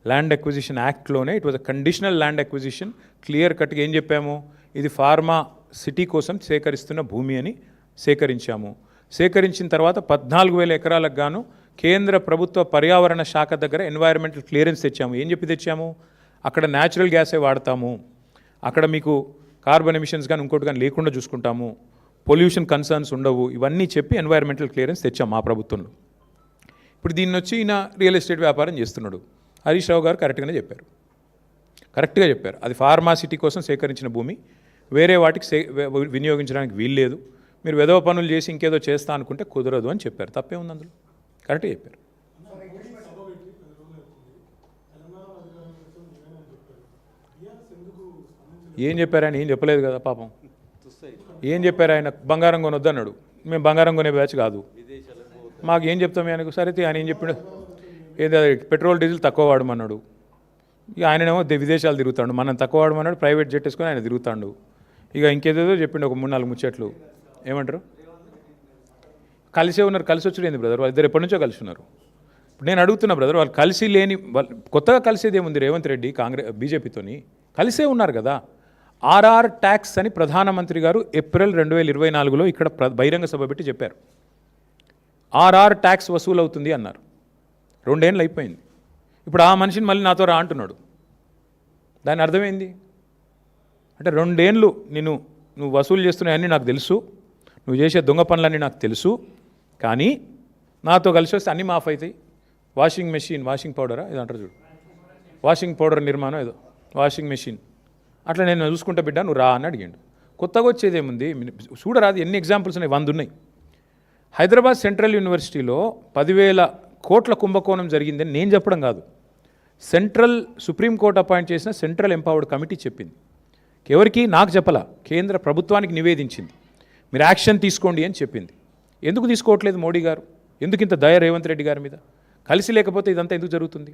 Land acquisition యాక్ట్లోనే it was a conditional land acquisition. Clear కట్గా ఏం చెప్పాము, ఇది ఫార్మా సిటీ కోసం సేకరిస్తున్న భూమి అని సేకరించాము. సేకరించిన తర్వాత 14,000 ఎకరాలకు గాను కేంద్ర ప్రభుత్వ పర్యావరణ శాఖ దగ్గర ఎన్వైరన్మెంటల్ క్లియరెన్స్ తెచ్చాము. ఏం చెప్పి తెచ్చాము, అక్కడ న్యాచురల్ గ్యాసే వాడతాము, అక్కడ మీకు కార్బన్ ఎమిషన్స్ కానీ ఇంకోటి కానీ లేకుండా చూసుకుంటాము, పొల్యూషన్ కన్సర్న్స్ ఉండవు, ఇవన్నీ చెప్పి ఎన్వైరన్మెంటల్ క్లియరెన్స్ తెచ్చాము మా ప్రభుత్వంలో. ఇప్పుడు దీన్ని వచ్చి ఈయన రియల్ ఎస్టేట్ వ్యాపారం చేస్తున్నాడు. హరీష్ రావు గారు కరెక్ట్గా చెప్పారు. అది ఫార్మా సిటీ కోసం సేకరించిన భూమి, వేరే వాటికి వినియోగించడానికి వీల్లేదు. మీరు వెధవ పనులు చేసి ఇంకేదో చేస్తా అనుకుంటే కుదరదు అని చెప్పారు. తప్పే ఉంది అందులో, కరెక్ట్గా చెప్పారు. ఏం చెప్పారు ఆయన? ఏం చెప్పలేదు కదా పాపం. ఏం చెప్పారు ఆయన? బంగారం కొనొద్దు అన్నాడు. మేము బంగారం కొనే బ్యాచ్ కాదు, మాకు ఏం చెప్తాం ఆయనకు? సరే ఆయన ఏం చెప్పాడు? ఏదో పెట్రోల్ డీజిల్ తక్కువ వాడమన్నాడు. ఇక ఆయననేమో విదేశాలు తిరుగుతాడు, మనం తక్కువ వాడమన్నాడు, ప్రైవేట్ జెట్ వేసుకొని ఆయన తిరుగుతాడు. ఇక ఇంకేదేదో చెప్పిండు ఒక 3-4 ముచ్చట్లు. ఏమంటారు? కలిసే ఉన్నారు. కలిసి వచ్చాడు ఏంది బ్రదర్? వాళ్ళిద్దరు ఎప్పటి నుంచో కలిసి ఉన్నారు. ఇప్పుడు నేను అడుగుతున్నా బ్రదర్, వాళ్ళు కలిసి లేని, కొత్తగా కలిసేది ఏముంది? రేవంత్ రెడ్డి బీజేపీతోని కలిసే ఉన్నారు కదా. ఆర్ఆర్ ట్యాక్స్ అని ప్రధానమంత్రి గారు ఏప్రిల్ 2024లో ఇక్కడ బహిరంగ సభ పెట్టి చెప్పారు. ఆర్ఆర్ ట్యాక్స్ వసూలు అవుతుంది అన్నారు. 2 ఏళ్ళు అయిపోయింది. ఇప్పుడు ఆ మనిషిని మళ్ళీ నాతో రా అంటున్నాడు. దాని అర్థమైంది అంటే 2 ఏళ్ళు నువ్వు వసూలు చేస్తున్నాయన్నీ నాకు తెలుసు, నువ్వు చేసే దొంగ పనులన్నీ నాకు తెలుసు, కానీ నాతో కలిసి వస్తే అన్నీ మాఫ్ అవుతాయి. వాషింగ్ మెషిన్, వాషింగ్ పౌడరా ఏదో అంటారు చూడు, వాషింగ్ పౌడర్ నిర్మాణం ఏదో, వాషింగ్ మెషిన్ అట్లా నేను చూసుకుంటా బిడ్డ, నువ్వు రా అని అడిగాడు. కొత్తగా వచ్చేది ఏముంది? చూడరాదు, ఎన్ని ఎగ్జాంపుల్స్ ఉన్నాయి, 100 ఉన్నాయి. హైదరాబాద్ సెంట్రల్ యూనివర్సిటీలో 10,000 కోట్ల కుంభకోణం జరిగిందని నేను చెప్పడం కాదు, సుప్రీంకోర్టు అపాయింట్ చేసిన సెంట్రల్ ఎంపవర్డ్ కమిటీ చెప్పింది. ఎవరికి? నాకు చెప్పలా, కేంద్ర ప్రభుత్వానికి నివేదించింది. మీరు యాక్షన్ తీసుకోండి అని చెప్పింది. ఎందుకు తీసుకోవట్లేదు మోడీ గారు? ఎందుకు ఇంత దయ రేవంత్ రెడ్డి గారి మీద? కలిసి లేకపోతే ఇదంతా ఎందుకు జరుగుతుంది?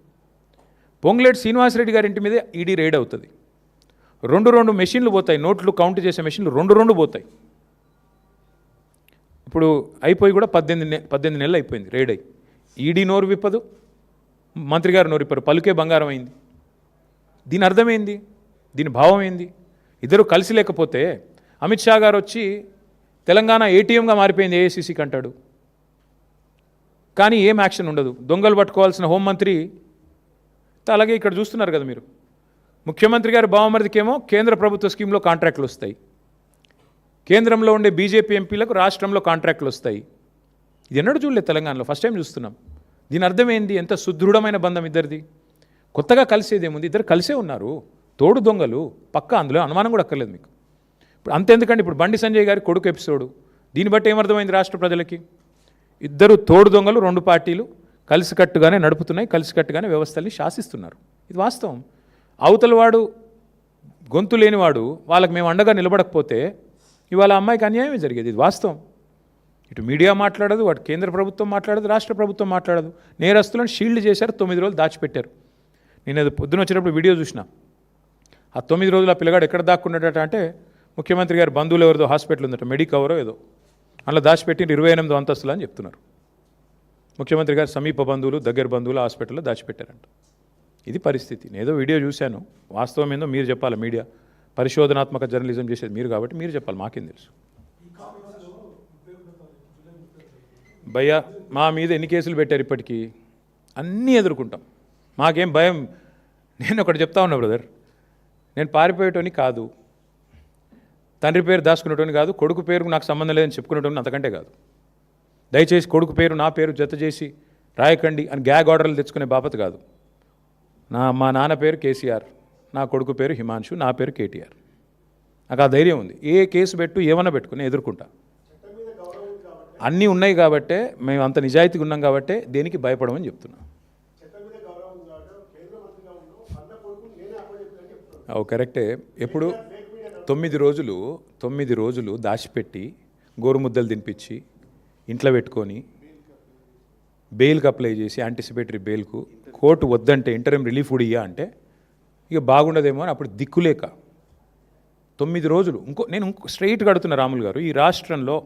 పొంగులేటి శ్రీనివాసరెడ్డి గారి ఇంటి మీద ఈడీ రైడ్ అవుతుంది. 2 మెషిన్లు పోతాయి, నోట్లు కౌంట్ చేసే మెషిన్లు 2 పోతాయి. ఇప్పుడు అయిపోయి కూడా 18 నెలలు అయిపోయింది రైడ్ అయ్యి. ఈడీ నోరు విప్పదు, మంత్రి గారు నోరు విప్పరు, పలుకే బంగారం అయింది. దీని అర్థమైంది? దీని భావం ఏంది? ఇద్దరు కలిసి లేకపోతే అమిత్ షా గారు వచ్చి తెలంగాణ ఏటీఎంగా మారిపోయింది ఏఐసీసీకి అంటాడు, కానీ ఏం యాక్షన్ ఉండదు. దొంగలు పట్టుకోవాల్సిన హోంమంత్రి అలాగే ఇక్కడ చూస్తున్నారు కదా మీరు. ముఖ్యమంత్రి గారి బావమరిదికేమో కేంద్ర ప్రభుత్వ స్కీమ్లో కాంట్రాక్టులు వస్తాయి, కేంద్రంలో ఉండే బీజేపీ ఎంపీలకు రాష్ట్రంలో కాంట్రాక్టులు వస్తాయి. ఇది ఎన్నడూ చూడలేదు తెలంగాణలో, ఫస్ట్ టైం చూస్తున్నాం. దీని అర్థం ఏంది? ఎంత సుదృఢమైన బంధం ఇద్దరిది. కొత్తగా కలిసేదేముంది? ఇద్దరు కలిసే ఉన్నారు, తోడు దొంగలు పక్కా, అందులో అనుమానం కూడా అక్కర్లేదు మీకు. ఇప్పుడు అంతెందుకండి, ఇప్పుడు బండి సంజయ్ గారి కొడుకు ఎపిసోడు, దీన్ని బట్టి ఏమర్థమైంది రాష్ట్ర ప్రజలకి? ఇద్దరు తోడు దొంగలు, 2 పార్టీలు కలిసికట్టుగానే నడుపుతున్నాయి, కలిసికట్టుగానే వ్యవస్థల్ని శాసిస్తున్నారు. ఇది వాస్తవం. అవతల వాడు గొంతు లేనివాడు, వాళ్ళకి మేము అండగా నిలబడకపోతే ఇవాళ అమ్మాయికి అన్యాయమే జరిగేది. ఇది వాస్తవం. ఇటు మీడియా మాట్లాడదు, అటు కేంద్ర ప్రభుత్వం మాట్లాడదు, రాష్ట్ర ప్రభుత్వం మాట్లాడదు. నేరస్తులను షీల్డ్ చేశారు, 9 రోజులు దాచిపెట్టారు. నేను అది పొద్దున వచ్చేటప్పుడు వీడియో చూసిన. ఆ 9 రోజులు ఆ పిల్లగాడు ఎక్కడ దాక్కున్నాడట అంటే, ముఖ్యమంత్రి గారి బంధువులు ఎవరిదో హాస్పిటల్ ఉందట, మెడికవరో ఏదో, అందులో దాచిపెట్టి 28 అంతస్తులు అని చెప్తున్నారు. ముఖ్యమంత్రి గారు సమీప బంధువులు, దగ్గర బంధువులు హాస్పిటల్లో దాచిపెట్టారంట. ఇది పరిస్థితి. నేనేదో వీడియో చూశాను, వాస్తవం ఏందో మీరు చెప్పాలి. మీడియా పరిశోధనాత్మక జర్నలిజం చేసేది మీరు కాబట్టి మీరు చెప్పాలి, మాకేం తెలుసు. భయ్యా, మా మీద ఎన్ని కేసులు పెట్టారు ఇప్పటికీ? అన్నీ ఎదుర్కొంటాం, మాకేం భయం. నేను ఒకటి చెప్తా ఉన్నా బ్రదర్, నేను పారిపోయేటోని కాదు, తండ్రి పేరు దాచుకునేటోని కాదు, కొడుకు పేరు నాకు సంబంధం లేదని చెప్పుకునేటోని అంతకంటే కాదు. దయచేసి కొడుకు పేరు నా పేరు జత చేసి రాయకండి అని గ్యాగ్ ఆర్డర్లు తెచ్చుకునే బాపత కాదు. మా నాన్న పేరు కేసీఆర్, నా కొడుకు పేరు హిమాంశు, నా పేరు కేటీఆర్. నాకు ఆ ధైర్యం ఉంది. ఏ కేసు పెట్టు, ఏమన్నా పెట్టుకుని ఎదుర్కొంటా. అన్నీ ఉన్నాయి కాబట్టే, మేము అంత నిజాయితీగా ఉన్నాం కాబట్టే దేనికి భయపడమని చెప్తున్నా. కరెక్టే. ఎప్పుడు 9 రోజులు దాచిపెట్టి గోరుముద్దలు తినిపించి ఇంట్లో పెట్టుకొని బెయిల్కి అప్లై చేసి యాంటిసిపేటరీ బెయిల్కు కోర్టు వద్దంటే ఇంటరిమ్ రిలీఫ్ కూడా ఇయ్యా అంటే ఇక బాగుండదేమో అని అప్పుడు దిక్కులేక 9 రోజులు. నేను స్ట్రైట్గా అడుగుతున్న రాములు గారు, ఈ రాష్ట్రంలో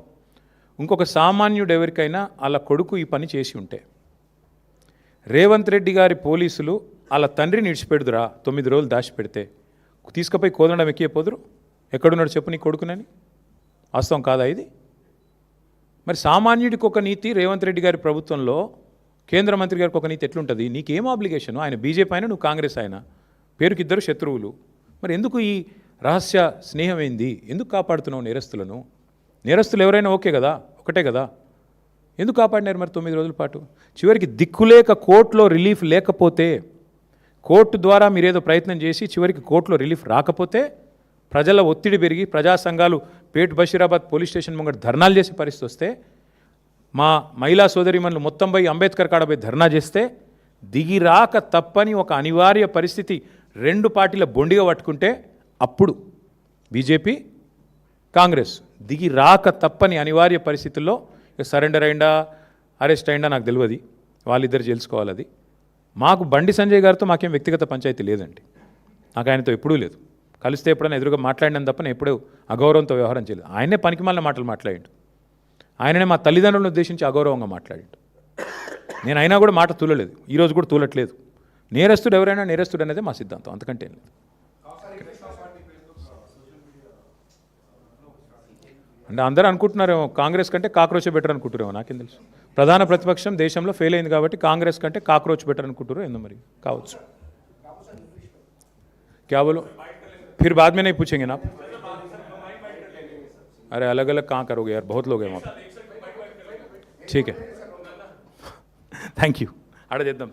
ఇంకొక సామాన్యుడు ఎవరికైనా వాళ్ళ కొడుకు ఈ పని చేసి ఉంటే, రేవంత్ రెడ్డి గారి పోలీసులు వాళ్ళ తండ్రిని ఇడిచిపెడుదురా 9 రోజులు దాచిపెడితే? తీసుకుపోయి కోదండం ఎక్కిపోదురు? ఎక్కడున్నాడు చెప్పు నీ కొడుకునని? వాస్తవం కాదా ఇది? మరి సామాన్యుడికి ఒక నీతి రేవంత్ రెడ్డి గారి ప్రభుత్వంలో, కేంద్ర మంత్రి గారికి ఒక నీతి ఎట్లుంటుంది? నీకేం ఆబ్లిగేషను? ఆయన బీజేపీ అయినా, నువ్వు కాంగ్రెస్ అయినా, పేరుకి ఇద్దరు శత్రువులు. మరి ఎందుకు ఈ రహస్య స్నేహం ఏంది? ఎందుకు కాపాడుతున్నావు నేరస్తులను? నేరస్తులు ఎవరైనా ఓకే కదా, ఒకటే కదా, ఎందుకు కాపాడినారు మరి 9 రోజుల పాటు? చివరికి దిక్కులేక కోర్టులో రిలీఫ్ లేకపోతే, కోర్టు ద్వారా మీరేదో ప్రయత్నం చేసి చివరికి కోర్టులో రిలీఫ్ రాకపోతే, ప్రజల ఒత్తిడి పెరిగి ప్రజా సంఘాలు పేట్ బషీరాబాద్ పోలీస్ స్టేషన్ ముంగట ధర్నాలు చేసే పరిస్థితి వస్తే, మా మహిళా సోదరిమణులు మొత్తం పోయి అంబేద్కర్ కాడపై ధర్నా చేస్తే, దిగిరాక తప్పని ఒక అనివార్య పరిస్థితి 2 పార్టీల బొండిగా పట్టుకుంటే, అప్పుడు బీజేపీ కాంగ్రెస్ దిగి రాక తప్పని అనివార్య పరిస్థితుల్లో సరెండర్ అయిందా అరెస్ట్ అయిందా నాకు తెలియదు, వాళ్ళిద్దరు తెలుసుకోవాలి. అది మాకు బండి సంజయ్ గారితో మాకేం వ్యక్తిగత పంచాయతీ లేదండి, నాకు ఆయనతో ఎప్పుడూ లేదు. కలిస్తే ఎప్పుడైనా ఎదురుగా మాట్లాడినాను తప్ప నేను ఎప్పుడూ అగౌరవంతో వ్యవహారం చేయలేదు. ఆయనే పనికిమాలిన మాటలు మాట్లాడిండు, ఆయననే మా తల్లిదండ్రులను ఉద్దేశించి అగౌరవంగా మాట్లాడిండు. నేను అయినా కూడా మాట తూలలేదు, ఈరోజు కూడా తూలట్లేదు. నేరస్తుడు ఎవరైనా నేరస్తుడు అనేది మా సిద్ధాంతం, అంతకంటే ఏం లేదు. అంటే అందరూ అనుకుంటున్నారేమో కాంగ్రెస్ కంటే కాక్రోచ్ బెటర్ అనుకుంటారేమో, నాకేం తెలుసు. ప్రధాన ప్రతిపక్షం దేశంలో ఫెయిల్ అయింది కాబట్టి కాంగ్రెస్ కంటే కాక్రోచ్ బెటర్ అనుకుంటారు, ఏందో మరి కావచ్చు. क्या बोलो, फिर बाद में नहीं पूछेंगे ना आप? अरे अलग अलग कहाँ करोगे यार, बहुत लोग हैं वहाँ पे. ठीक है, थैंक यू. आड़ा చేద్దాం.